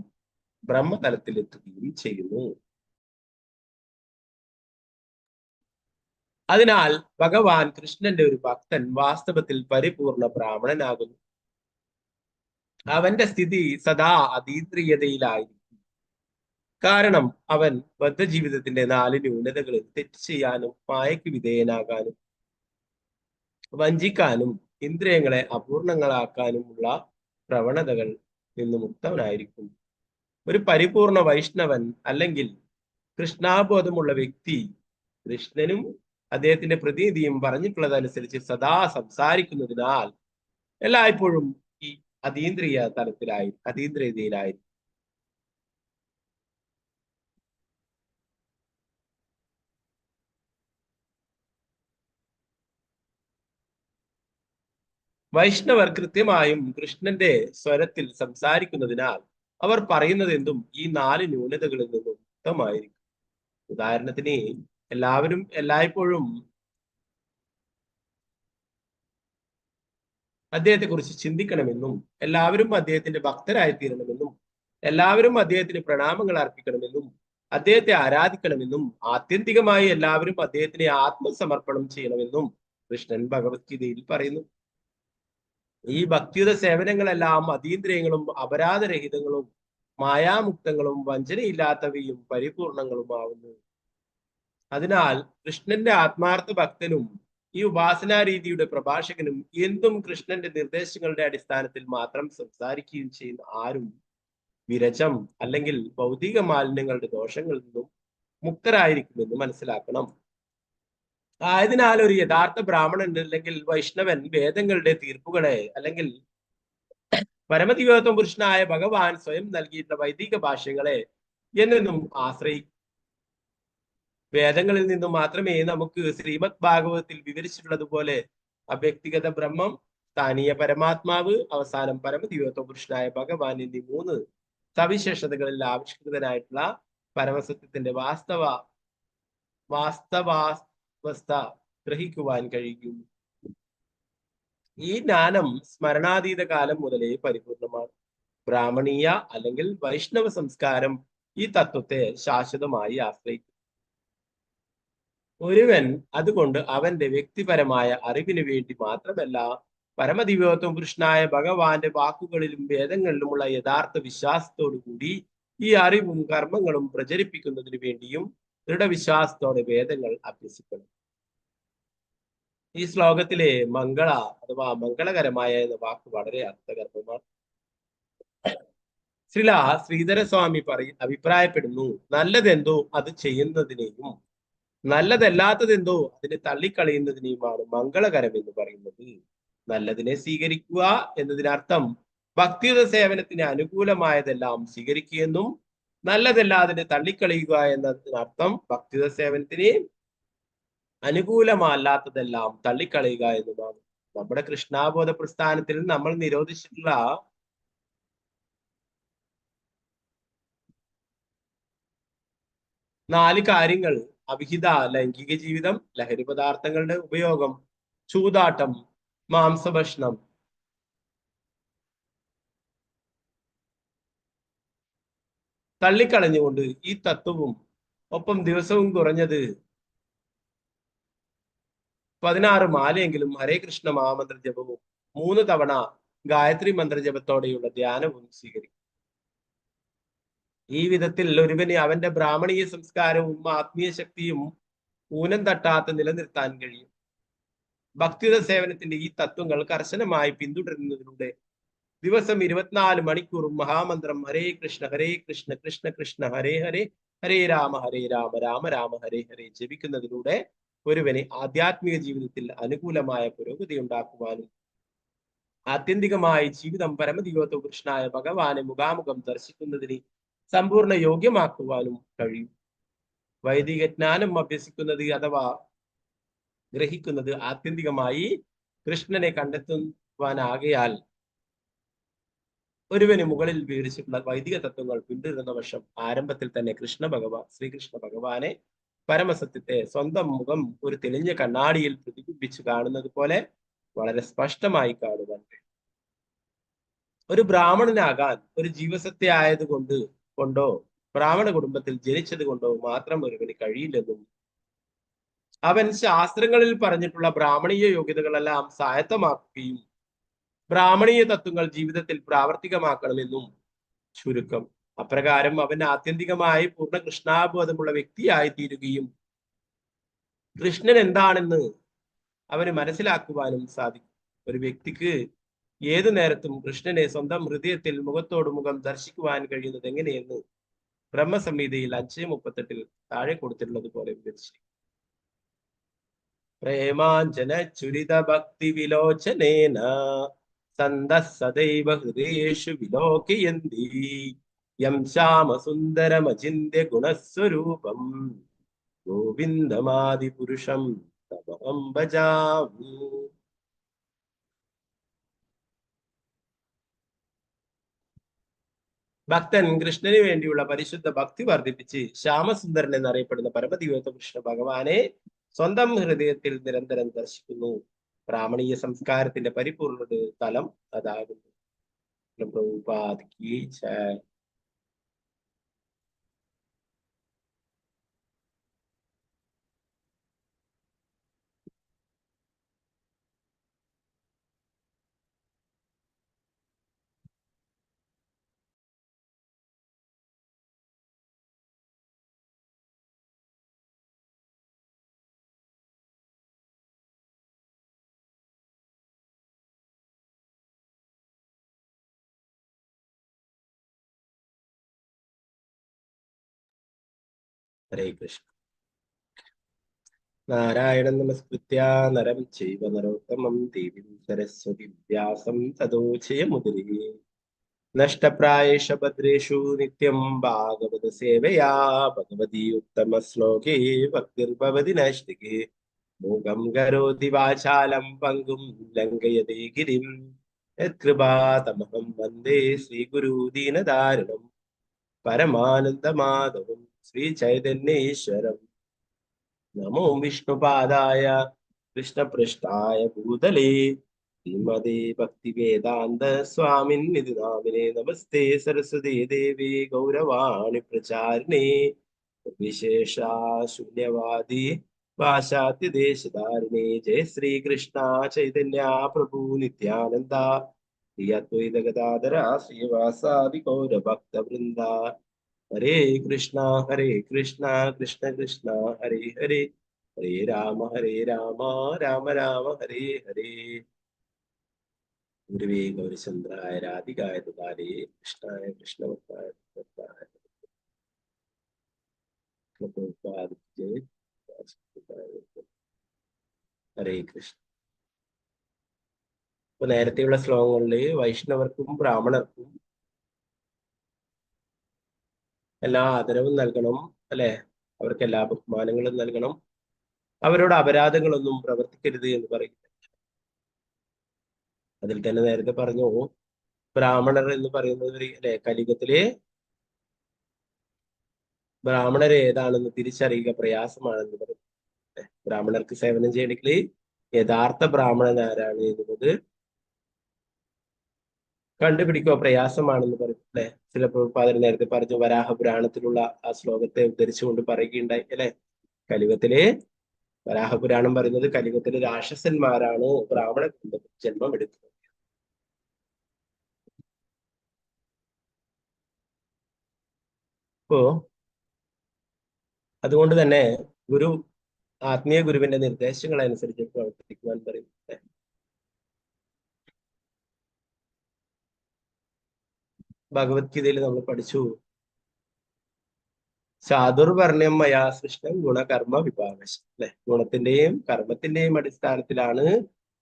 ബ്രഹ്മതലത്തിലെത്തുകയും ചെയ്യുന്നു. അതിനാൽ ഭഗവാൻ കൃഷ്ണന്റെ ഒരു ഭക്തൻ വാസ്തവത്തിൽ പരിപൂർണ ബ്രാഹ്മണനാകുന്നു. അവന്റെ സ്ഥിതി സദാ അതീന്ദ്രിയതയിലായിരിക്കും. കാരണം അവൻ ബദ്ധജീവിതത്തിന്റെ 4 ന്യൂനതകളിൽ തെറ്റ് ചെയ്യാനും മായയ്ക്ക് വിധേയനാകാനും വഞ്ചിക്കാനും ഇന്ദ്രിയങ്ങളെ അപൂർണങ്ങളാക്കാനുമുള്ള പ്രവണതകൾ നിന്ന് മുക്തവനായിരിക്കും. ഒരു പരിപൂർണ വൈഷ്ണവൻ അല്ലെങ്കിൽ കൃഷ്ണാബോധമുള്ള വ്യക്തി കൃഷ്ണനും അദ്ദേഹത്തിന്റെ പ്രതിനിധിയും പറഞ്ഞിട്ടുള്ളതനുസരിച്ച് സദാ സംസാരിക്കുന്നതിനാൽ എല്ലായ്പ്പോഴും ഈ അതീന്ദ്രിയതയിലായി. വൈഷ്ണവർ കൃത്യമായും കൃഷ്ണന്റെ സ്വരത്തിൽ സംസാരിക്കുന്നതിനാൽ അവർ പറയുന്നത് എന്തും ഈ 4 ന്യൂനതകളിൽ നിന്നും മുക്തമായിരിക്കും. ഉദാഹരണത്തിന് എല്ലായ്പ്പോഴും അദ്ദേഹത്തെ കുറിച്ച് ചിന്തിക്കണമെന്നും എല്ലാവരും അദ്ദേഹത്തിന്റെ ഭക്തരായി തീരണമെന്നും എല്ലാവരും അദ്ദേഹത്തിന് പ്രണാമങ്ങൾ അർപ്പിക്കണമെന്നും അദ്ദേഹത്തെ ആരാധിക്കണമെന്നും ആത്യന്തികമായി എല്ലാവരും അദ്ദേഹത്തിന് ആത്മസമർപ്പണം ചെയ്യണമെന്നും കൃഷ്ണൻ ഭഗവത്ഗീതയിൽ പറയുന്നു. ഈ ഭക്തിയുത സേവനങ്ങളെല്ലാം അതീന്ദ്രിയങ്ങളും അപരാധരഹിതങ്ങളും മായാമുക്തങ്ങളും വഞ്ചനയില്ലാത്തവയും പരിപൂർണങ്ങളുമാവുന്നു. അതിനാൽ കൃഷ്ണന്റെ ആത്മാർത്ഥ ഭക്തനും ഈ ഉപാസനാ രീതിയുടെ പ്രഭാഷകനും എന്തും കൃഷ്ണന്റെ നിർദ്ദേശങ്ങളുടെ അടിസ്ഥാനത്തിൽ മാത്രം സംസാരിക്കുകയും ചെയ്യുന്ന ആരും വിരജം അല്ലെങ്കിൽ ഭൗതിക മാലിന്യങ്ങളുടെ ദോഷങ്ങളിൽ നിന്നും മുക്തരായിരിക്കുമെന്ന് മനസ്സിലാക്കണം. ആയതിനാൽ ഒരു യഥാർത്ഥ ബ്രാഹ്മണൻ അല്ലെങ്കിൽ വൈഷ്ണവൻ വേദങ്ങളുടെ തീർപ്പുകളെ അല്ലെങ്കിൽ പരമദിവ്യോത്തമ പുരുഷനായ ഭഗവാൻ സ്വയം നൽകിയിട്ടുള്ള വൈദിക ഭാഷ്യങ്ങളെ എന്നെന്നും ആശ്രയിക്കും. വേദങ്ങളിൽ നിന്നും മാത്രമേ നമുക്ക് ശ്രീമദ് ഭാഗവതത്തിൽ വിവരിച്ചിട്ടുള്ളതുപോലെ അവ്യക്തിഗത ബ്രഹ്മം, സ്ഥാനീയ പരമാത്മാവ്, അവസാനം പരമദിവ്യോത്തമ പുരുഷനായ ഭഗവാൻ എന്നീ 3 സവിശേഷതകളിൽ ആവിഷ്കൃതനായിട്ടുള്ള പരമസത്യത്തിന്റെ വാസ്തവാവസ്ഥ ഗ്രഹിക്കുവാൻ കഴിയും. ഈ ജ്ഞാനം സ്മരണാതീത കാലം മുതലേ പരിപൂർണമാണ്. ബ്രാഹ്മണീയ അല്ലെങ്കിൽ വൈഷ്ണവ സംസ്കാരം ഈ തത്വത്തെ ശാശ്വതമായി ആശ്രയിക്കും. ഒരുവൻ അതുകൊണ്ട് അവന്റെ വ്യക്തിപരമായ അറിവിന് വേണ്ടി മാത്രമല്ല, പരമദിവ്യോത്തമ പുരുഷനായ ഭഗവാന്റെ വാക്കുകളിലും വേദങ്ങളിലുമുള്ള യഥാർത്ഥ വിശ്വാസത്തോടു കൂടി ഈ അറിവും കർമ്മങ്ങളും പ്രചരിപ്പിക്കുന്നതിന് വേണ്ടിയും ദൃഢവിശ്വാസത്തോടെ വേദങ്ങൾ അഭ്യസിക്കണം. ഈ ശ്ലോകത്തിലെ മംഗള അഥവാ മംഗളകരമായ എന്ന വാക്ക് വളരെ അർത്ഥഗർഭമാണ്. ശ്രീധരസ്വാമി അഭിപ്രായപ്പെടുന്നു, നല്ലതെന്തോ അത് ചെയ്യുന്നതിനെയും നല്ലതല്ലാത്തതെന്തോ അതിനെ തള്ളിക്കളയുന്നതിനെയുമാണ് മംഗളകരം എന്ന് പറയുന്നത്. നല്ലതിനെ സ്വീകരിക്കുക എന്നതിനർത്ഥം ഭക്തിയുത സേവനത്തിന് അനുകൂലമായതെല്ലാം സ്വീകരിക്കുകയെന്നും നല്ലതല്ലാതിനെ തള്ളിക്കളയുക എന്നതിനർത്ഥം ഭക്തിയുത സേവനത്തിന് അനുകൂലമല്ലാത്തതെല്ലാം തള്ളിക്കളയുക എന്നുമാണ്. നമ്മുടെ കൃഷ്ണാബോധ പ്രസ്ഥാനത്തിൽ നമ്മൾ നിരോധിച്ചിട്ടുള്ള 4 കാര്യങ്ങൾ: അവിഹിത ലൈംഗിക ജീവിതം, ലഹരി പദാർത്ഥങ്ങളുടെ ഉപയോഗം, ചൂതാട്ടം, മാംസഭക്ഷണം, തള്ളിക്കളഞ്ഞുകൊണ്ട് ഈ തത്വവും ഒപ്പം ദിവസവും കുറഞ്ഞത് 16 മാലയെങ്കിലും ഹരേ കൃഷ്ണ മഹാമന്ത്ര ജപവും 3 തവണ ഗായത്രി മന്ത്രജപത്തോടെയുള്ള ധ്യാനവും സ്വീകരിക്കും. ഈ വിധത്തിൽ ഒരുവന് അവന്റെ ബ്രാഹ്മണീയ സംസ്കാരവും ആത്മീയ ശക്തിയും ഊനം തട്ടാത്ത നിലനിർത്താൻ കഴിയും. ഭക്തിയുത സേവനത്തിന്റെ ഈ തത്വങ്ങൾ കർശനമായി പിന്തുടരുന്നതിലൂടെ ദിവസം 24 മണിക്കൂറും മഹാമന്ത്രം ഹരേ കൃഷ്ണ കൃഷ്ണ കൃഷ്ണ ഹരേ ഹരേ ഹരേ രാമ രാമ രാമ ഹരേ ഹരേ ജപിക്കുന്നതിലൂടെ ഒരുവന് ആധ്യാത്മിക ജീവിതത്തിൽ അനുകൂലമായ പുരോഗതി ഉണ്ടാക്കുവാനും ആത്യന്തികമായി ജീവിതം പരമദിവ്യോത്ത കൃഷ്ണനായ ഭഗവാനെ മുഖാമുഖം ദർശിക്കുന്നതിന് സമ്പൂർണ്ണ യോഗ്യമാക്കുവാനും കഴിയും. വൈദിക ജ്ഞാനം അഭ്യസിക്കുന്നത് അഥവാ ഗ്രഹിക്കുന്നത് ആത്യന്തികമായി കൃഷ്ണനെ കണ്ടെത്തുവാനാകയാൽ ഒരുവന് മുകളിൽ വിവരിച്ചിട്ടുള്ള വൈദിക തത്വങ്ങൾ പിന്തുടരുന്ന വർഷം ആരംഭത്തിൽ തന്നെ ശ്രീകൃഷ്ണ ഭഗവാനെ പരമസത്യത്തെ സ്വന്തം മുഖം ഒരു തെളിഞ്ഞ കണ്ണാടിയിൽ പ്രതിബിംബിച്ചു കാണുന്നത് പോലെ വളരെ സ്പഷ്ടമായി കാണുവാൻ കഴിയും. ഒരു ബ്രാഹ്മണനാകാൻ ഒരു ജീവസത്യ കൊണ്ടോ ബ്രാഹ്മണ കുടുംബത്തിൽ ജനിച്ചത് കൊണ്ടോ മാത്രം ഒരുവന് കഴിയില്ലെന്നും അവൻ ശാസ്ത്രങ്ങളിൽ പറഞ്ഞിട്ടുള്ള ബ്രാഹ്മണീയ യോഗ്യതകളെല്ലാം സ്വായത്തമാക്കുകയും ബ്രാഹ്മണീയ തത്വങ്ങൾ ജീവിതത്തിൽ പ്രാവർത്തികമാക്കണമെന്നും ചുരുക്കം. അപ്രകാരം അവൻ ആത്യന്തികമായി പൂർണ്ണ കൃഷ്ണാബോധമുള്ള വ്യക്തിയായി തീരുകയും കൃഷ്ണൻ എന്താണെന്ന് അവന് മനസ്സിലാക്കുവാനും സാധിക്കും. ഒരു വ്യക്തിക്ക് ഏതു നേരത്തും കൃഷ്ണനെ സ്വന്തം ഹൃദയത്തിൽ മുഖത്തോട് മുഖം ദർശിക്കുവാൻ കഴിയുന്നത് എങ്ങനെയെന്ന് ബ്രഹ്മസംഹിതയിൽ 5:38 താഴെ കൊടുത്തിട്ടുള്ളത് പോലെ വിവരിച്ചിരിക്കും. പ്രേമാഞ്ജന ചുരിത ഭക്തി വിലോചനേന സന്തഃ സദൈവ ഹൃദയേഷു വിലോകയന്തി യം ശ്യാമസുന്ദരമചിന്യ ഗുണസ്വരൂപം ഗോവിന്ദമാദി പുരുഷം തമഹം ഭജാമി. ഭക്തൻ കൃഷ്ണന് വേണ്ടിയുള്ള പരിശുദ്ധ ഭക്തി വർദ്ധിപ്പിച്ച് ശ്യാമസുന്ദരൻ എന്നറിയപ്പെടുന്ന പരമദിവ്യോത്ത കൃഷ്ണ ഭഗവാനെ സ്വന്തം ഹൃദയത്തിൽ നിരന്തരം ദർശിക്കുന്നു. ബ്രാഹ്മണീയ സംസ്കാരത്തിന്റെ പരിപൂർണ തലം അതാകുന്നു. പ്രഭുപാദ് കീ ജയ്. ഹരേ കൃഷ്ണ. നാരായണം നമസ്കൃത്യ നരം ചൈവ നരോത്തമം ദേവീം സരസ്വതി വ്യാസം തദോചയമുദീരയേ. നഷ്ടപ്രായേഷ ഭദ്രേഷു നിത്യം ഭാഗവത സേവയാ ഭഗവതി ഉത്തമ ശ്ലോകേ ഭക്തിർഭവതി നൈഷ്ഠികേ. മൂകം കരോതി വാചാലം പങ്കും ലംഘയതേ ഗിരിം യത്കൃപാതമഹം വന്ദേ ശ്രീഗുരു ദീനദാരുണം പരമാനന്ദമാധവം ശ്രീചൈതന്യേശ്വരം. നമോ വിഷ്ണുപാദായ കൃഷ്ണപൃഷ്ഠായ ഭൂതലേ ശ്രീമതേ ഭക്തിവേദാന്ത സ്വാമിന്നിധി നാമിനെ. നമസ്തേ സരസ്വതീ ദേവി ഗൗരവാണി പ്രചാരിണേ വിശേഷ ശൂന്യവാദി പാശ്ചാത്യദേശധാരിണേ. ജയ ശ്രീകൃഷ്ണ ചൈതന്യ പ്രഭു നിത്യാനന്ദ ശ്രീ അദ്വൈത ഗദാധര ശ്രീവാസാദി ഗൗരഭക്തവൃന്ദ. ഹരേ കൃഷ്ണ കൃഷ്ണ കൃഷ്ണ ഹരേ ഹരേ ഹരേ രാമ രാമ രാമ ഹരേ ഹരേ. ഗുരുവേ ഗൗരചന്ദ്രായ രാധികായ ദാരേ കൃഷ്ണായ കൃഷ്ണഭക്തായ ഹരേ കൃഷ്ണ. ഇപ്പൊ നേരത്തെയുള്ള ശ്ലോകങ്ങളിൽ വൈഷ്ണവർക്കും ബ്രാഹ്മണർക്കും എല്ലാ ആദരവും നൽകണം, അല്ലെ? അവർക്ക് എല്ലാ ബഹുമാനങ്ങളും നൽകണം, അവരോട് അപരാധങ്ങളൊന്നും പ്രവർത്തിക്കരുത് എന്ന് പറയുന്നു. അതിൽ തന്നെ നേരത്തെ പറഞ്ഞു, ബ്രാഹ്മണർ എന്ന് പറയുന്നത് അല്ലെ, കലിയുഗത്തിലെ ബ്രാഹ്മണരെ ഏതാണെന്ന് തിരിച്ചറിയുക പ്രയാസമാണെന്ന് പറയും. ബ്രാഹ്മണർക്ക് സേവനം ചെയ്യണമെങ്കിൽ യഥാർത്ഥ ബ്രാഹ്മണൻ ആരാണ് എന്നുള്ളത് കണ്ടുപിടിക്കുക പ്രയാസമാണെന്ന് പറയും, അല്ലെ? ചില പ്രഭുപാദർ നേരത്തെ പറഞ്ഞു, വരാഹ പുരാണത്തിലുള്ള ആ ശ്ലോകത്തെ ഉദ്ധരിച്ചുകൊണ്ട് പറയുകയുണ്ടായി, അല്ലെ? കലിയുഗത്തിലെ വരാഹപുരാണം പറയുന്നത് കലിയുഗത്തിലെ രാക്ഷസന്മാരാണ് ബ്രാഹ്മണ കുടുംബത്തിൽ ജന്മം എടുക്കുന്നത്. അപ്പോ അതുകൊണ്ട് തന്നെ ഗുരു ആത്മീയ ഗുരുവിന്റെ നിർദ്ദേശങ്ങൾ അനുസരിച്ച് പ്രവർത്തിക്കുവാൻ പറയുന്നത്. ഭഗവത്ഗീതയിൽ നമ്മൾ പഠിച്ചു, ചാതുർവർണ്ണ്യം മയാ സൃഷ്ടം ഗുണകർമ്മ വിഭാഗശം, അല്ലെ? ഗുണത്തിന്റെയും കർമ്മത്തിന്റെയും അടിസ്ഥാനത്തിലാണ്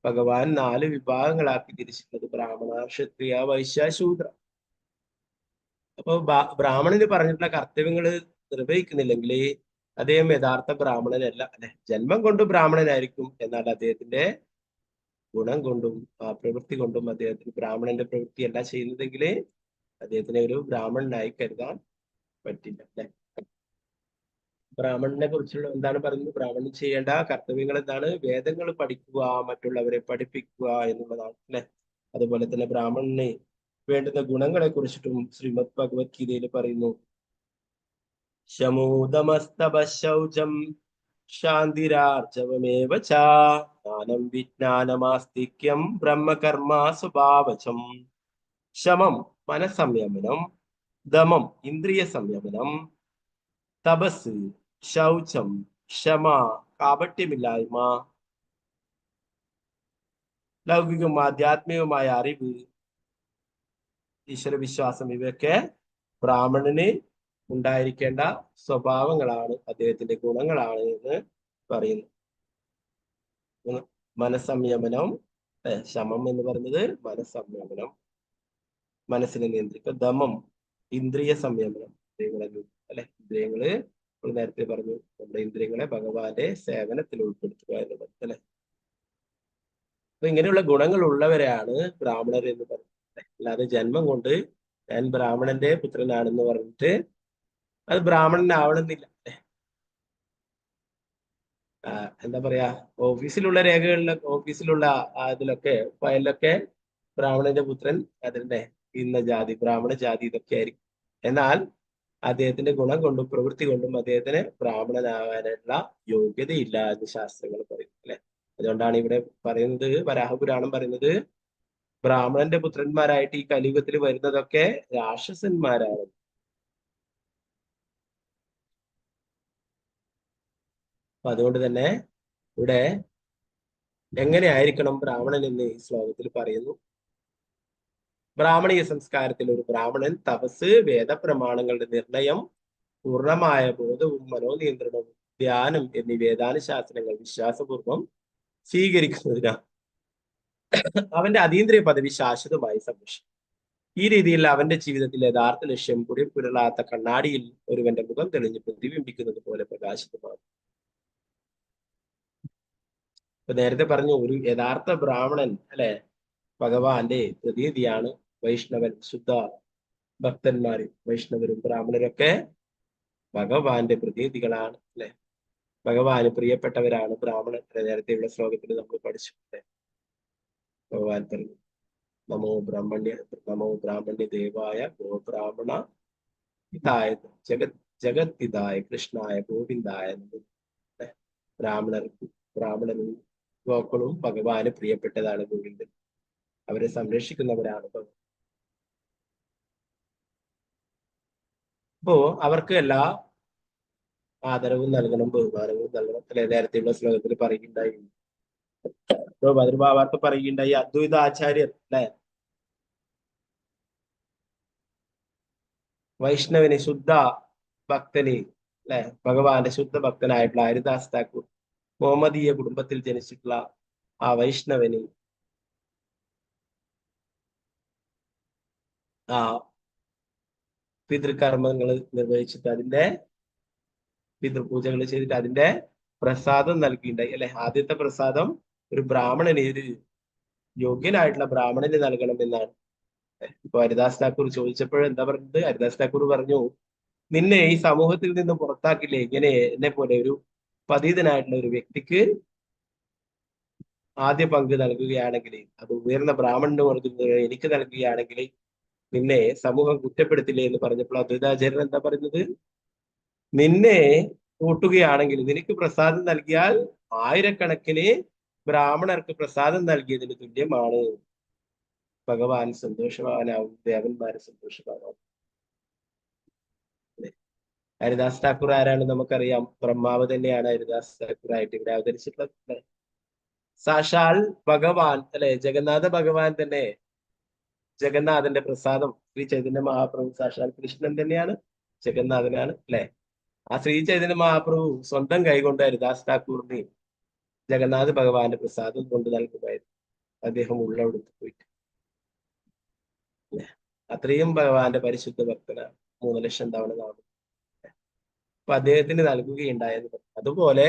ഭഗവാൻ 4 വിഭാഗങ്ങളാക്കി തിരിച്ചിട്ടുള്ളത്: ബ്രാഹ്മണ, ക്ഷത്രിയ, വൈശ്യ, ശൂദ്ര. അപ്പൊ ബ്രാഹ്മണന് പറഞ്ഞിട്ടുള്ള കർത്തവ്യങ്ങൾ നിർവഹിക്കുന്നില്ലെങ്കിൽ അദ്ദേഹം യഥാർത്ഥ ബ്രാഹ്മണനല്ല, അല്ലെ? ജന്മം കൊണ്ട് ബ്രാഹ്മണനായിരിക്കും, എന്നാൽ അദ്ദേഹത്തിന്റെ ഗുണം കൊണ്ടും പ്രവൃത്തി കൊണ്ടും അദ്ദേഹത്തിന് ബ്രാഹ്മണന്റെ പ്രവൃത്തി അല്ല ചെയ്യുന്നതെങ്കിൽ അദ്ദേഹത്തിനെ ഒരു ബ്രാഹ്മണനായി കരുതാൻ പറ്റില്ല, അല്ലെ? ബ്രാഹ്മണനെ കുറിച്ചുള്ള എന്താണ് പറയുന്നത്? ബ്രാഹ്മണൻ ചെയ്യേണ്ട കർത്തവ്യങ്ങൾ എന്താണ്? വേദങ്ങൾ പഠിക്കുക, മറ്റുള്ളവരെ പഠിപ്പിക്കുക എന്നുള്ളതാണ്, അല്ലെ? അതുപോലെ തന്നെ ബ്രാഹ്മണന് വേണ്ടുന്ന ഗുണങ്ങളെ കുറിച്ചിട്ടും ശ്രീമദ് ഭഗവത്ഗീതയിൽ പറയുന്നു, ശമൂദമസ്തപശൗചം ശാന്തിരാർജവമേവ ച ജ്ഞാനം വിജ്ഞാനമാസ്തിക്യം ബ്രഹ്മകർമ്മ സ്വഭാവചം. ശമം മനസംയമനം, ദമം ഇന്ദ്രിയ സംയമനം, തപസ് ശൗചം ക്ഷമ കാപട്യമില്ലായ്മ, ലൗകികവും ആധ്യാത്മികവുമായ അറിവ്, ഈശ്വരവിശ്വാസം, ഇവയൊക്കെ ബ്രാഹ്മണന് ഉണ്ടായിരിക്കേണ്ട സ്വഭാവങ്ങളാണ്, അദ്ദേഹത്തിന്റെ ഗുണങ്ങളാണ് എന്ന് പറയുന്നു. മനസംയമനം, ശമം എന്ന് പറയുന്നത് മനസംയമനം, മനസ്സിനെ നിയന്ത്രിക്കുക. ദമം ഇന്ദ്രിയ സംയമനം, ഇന്ദ്രിയങ്ങളെ, അല്ലെ? ഇന്ദ്രിയങ്ങള് നമ്മൾ നേരത്തെ പറഞ്ഞു, നമ്മുടെ ഇന്ദ്രിയങ്ങളെ ഭഗവാന്റെ സേവനത്തിൽ ഉൾപ്പെടുത്തുക എന്നുള്ളത്, അല്ലെ? അപ്പൊ ഇങ്ങനെയുള്ള ഗുണങ്ങൾ ഉള്ളവരെയാണ് ബ്രാഹ്മണർ എന്ന് പറയുന്നത്. അല്ലാതെ ജന്മം കൊണ്ട് ഞാൻ ബ്രാഹ്മണന്റെ പുത്രനാണെന്ന് പറഞ്ഞിട്ട് അത് ബ്രാഹ്മണനാവണമെന്നില്ല. എന്താ പറയാ, ഓഫീസിലുള്ള രേഖകളിലൊക്കെ, ഓഫീസിലുള്ള ഇതിലൊക്കെ, ഫയലിലൊക്കെ ബ്രാഹ്മണന്റെ പുത്രൻ അതിന്റെ ഇന്ന ജാതി, ബ്രാഹ്മണ ജാതി ഇതൊക്കെ ആയിരിക്കും. എന്നാൽ അദ്ദേഹത്തിന്റെ ഗുണം കൊണ്ടും പ്രവൃത്തി കൊണ്ടും അദ്ദേഹത്തിന് ബ്രാഹ്മണനാകാനുള്ള യോഗ്യതയില്ല എന്ന് ശാസ്ത്രങ്ങൾ പറയും, അല്ലെ? അതുകൊണ്ടാണ് ഇവിടെ പറയുന്നത്, വരാഹപുരാണം പറയുന്നത്, ബ്രാഹ്മണന്റെ പുത്രന്മാരായിട്ട് ഈ കലിയുഗത്തിൽ വരുന്നതൊക്കെ രാക്ഷസന്മാരാണ്. അപ്പൊ അതുകൊണ്ട് തന്നെ ഇവിടെ എങ്ങനെയായിരിക്കണം ബ്രാഹ്മണൻ എന്ന് ഈ ശ്ലോകത്തിൽ പറയുന്നു. ബ്രാഹ്മണീയ സംസ്കാരത്തിൽ ഒരു ബ്രാഹ്മണൻ തപസ്, വേദപ്രമാണങ്ങളുടെ നിർണയം, പൂർണ്ണമായ ബോധവും മനോനിയന്ത്രണവും, ധ്യാനം എന്നീ വേദാനുശാസനങ്ങൾ വിശ്വാസപൂർവം സ്വീകരിക്കുന്നതിനാണ് അവന്റെ അതീന്ദ്രിയ പദവി ശാശ്വതമായി സംരക്ഷിക്കും. ഈ രീതിയിൽ അവന്റെ ജീവിതത്തിൽ യഥാർത്ഥ ലക്ഷ്യം പുരളാത്ത കണ്ണാടിയിൽ ഒരുവന്റെ മുഖം തെളിഞ്ഞ് പ്രതിബിംബിക്കുന്നത് പോലെ പ്രകാശിതമാകും. ഇപ്പൊ നേരത്തെ പറഞ്ഞു, ഒരു യഥാർത്ഥ ബ്രാഹ്മണൻ, അല്ലെ, ഭഗവാന്റെ പ്രതീതിയാണ്. വൈഷ്ണവൻ, ശുദ്ധ ഭക്തന്മാര്, വൈഷ്ണവരും ബ്രാഹ്മണരൊക്കെ ഭഗവാന്റെ പ്രതീതികളാണ്, അല്ലെ? ഭഗവാന് പ്രിയപ്പെട്ടവരാണ് ബ്രാഹ്മണൻ. നേരത്തെയുള്ള ശ്ലോകത്തിൽ നമ്മൾ പഠിച്ചു, അല്ലെ? ഭഗവാൻ പറഞ്ഞു, നമോ ബ്രാഹ്മണ്യ ദേവായ ഗോ ബ്രാഹ്മണ ഹിതായ ജഗത്തിതായ കൃഷ്ണായ ഗോവിന്ദായ. ബ്രാഹ്മണനും ഗോക്കളും ഭഗവാന് പ്രിയപ്പെട്ടതാണ്, ഗോവിന്ദൻ. അവരെ സംരക്ഷിക്കുന്നവരാണ് ഭഗവാൻ. അപ്പോ അവർക്ക് എല്ലാ ആദരവും നൽകണം, ബഹുമാനവും നൽകണം, അല്ലെ? നേരത്തെയുള്ള ശ്ലോകത്തിൽ പറയുകയുണ്ടായി, ഭദ്രഭാവാർത്ഥ പറയുകയുണ്ടായി, അദ്വൈത ആചാര്യർ, അല്ലെ, വൈഷ്ണവന്, ശുദ്ധ ഭക്തന്, അല്ലെ, ഭഗവാന്റെ ശുദ്ധ ഭക്തനായിട്ടുള്ള ഹരിദാസ് താക്കൂർ, മുഹമ്മദീയ കുടുംബത്തിൽ ജനിച്ചിട്ടുള്ള ആ വൈഷ്ണവന് ആ പിതൃകർമ്മങ്ങൾ നിർവഹിച്ചിട്ട് അതിന്റെ പിതൃപൂജകൾ ചെയ്തിട്ട് അതിന്റെ പ്രസാദം നൽകിയിട്ടുണ്ടായി അല്ലെ. ആദ്യത്തെ പ്രസാദം ഒരു ബ്രാഹ്മണന്, ഒരു യോഗ്യനായിട്ടുള്ള ബ്രാഹ്മണന് നൽകണമെന്നാണ്. ഇപ്പൊ ഹരിദാസ് ഠാക്കൂർ ചോദിച്ചപ്പോൾ എന്താ പറഞ്ഞത്? ഹരിദാസ് ഠാക്കൂർ പറഞ്ഞു, നിന്നെ ഈ സമൂഹത്തിൽ നിന്ന് പുറത്താക്കില്ലേ, ഇങ്ങനെ എന്നെ പോലെ ഒരു പതിതനായിട്ടുള്ള ഒരു വ്യക്തിക്ക് ആദ്യ പങ്ക് നൽകുകയാണെങ്കിൽ, അത് ഉയർന്ന ബ്രാഹ്മണന് കൊടുക്കുന്നത് എനിക്ക് നൽകുകയാണെങ്കിൽ നിന്നെ സമൂഹം കുറ്റപ്പെടുത്തില്ലേ എന്ന് പറഞ്ഞപ്പോൾ അദ്വൈതാചാര്യൻ എന്താ പറയുന്നത്? നിന്നെ കൂട്ടുകയാണെങ്കിൽ, നിനക്ക് പ്രസാദം നൽകിയാൽ ആയിരക്കണക്കിന് ബ്രാഹ്മണർക്ക് പ്രസാദം നൽകിയതിന് തുല്യമാണ്. ഭഗവാൻ സന്തോഷവാനാവും, ദേവന്മാര് സന്തോഷവാനാവും. ഹരിദാസ് ഠാക്കൂർ ആരാണ് നമുക്കറിയാം. ബ്രഹ്മാവ് തന്നെയാണ് ഹരിദാസ് ഠാക്കൂർ ആയിട്ട് ഇവിടെ അവതരിച്ചിട്ടുള്ളത്. സാക്ഷാൽ ഭഗവാൻ അല്ലെ, ജഗന്നാഥ ഭഗവാൻ തന്നെ, ജഗന്നാഥന്റെ പ്രസാദം ശ്രീ ചൈതന്യ മഹാപ്രഭു സാക്ഷാൽ കൃഷ്ണൻ തന്നെയാണ്, ജഗന്നാഥനാണ് അല്ലെ. ആ ശ്രീ ചൈതന്യ മഹാപ്രഭു സ്വന്തം കൈകൊണ്ട് ഹരിദാസ് ഠാക്കൂറിന് ജഗന്നാഥ ഭഗവാന്റെ പ്രസാദം കൊണ്ട് നൽകുമായിരുന്നു. അദ്ദേഹം ഉള്ളവിടുത്ത് പോയിട്ട് അത്രയും ഭഗവാന്റെ പരിശുദ്ധ ഭക്തനാണ്. 3 ലക്ഷം തവണ നാമം അപ്പൊ അദ്ദേഹത്തിന് നൽകുകയുണ്ടായത്. അതുപോലെ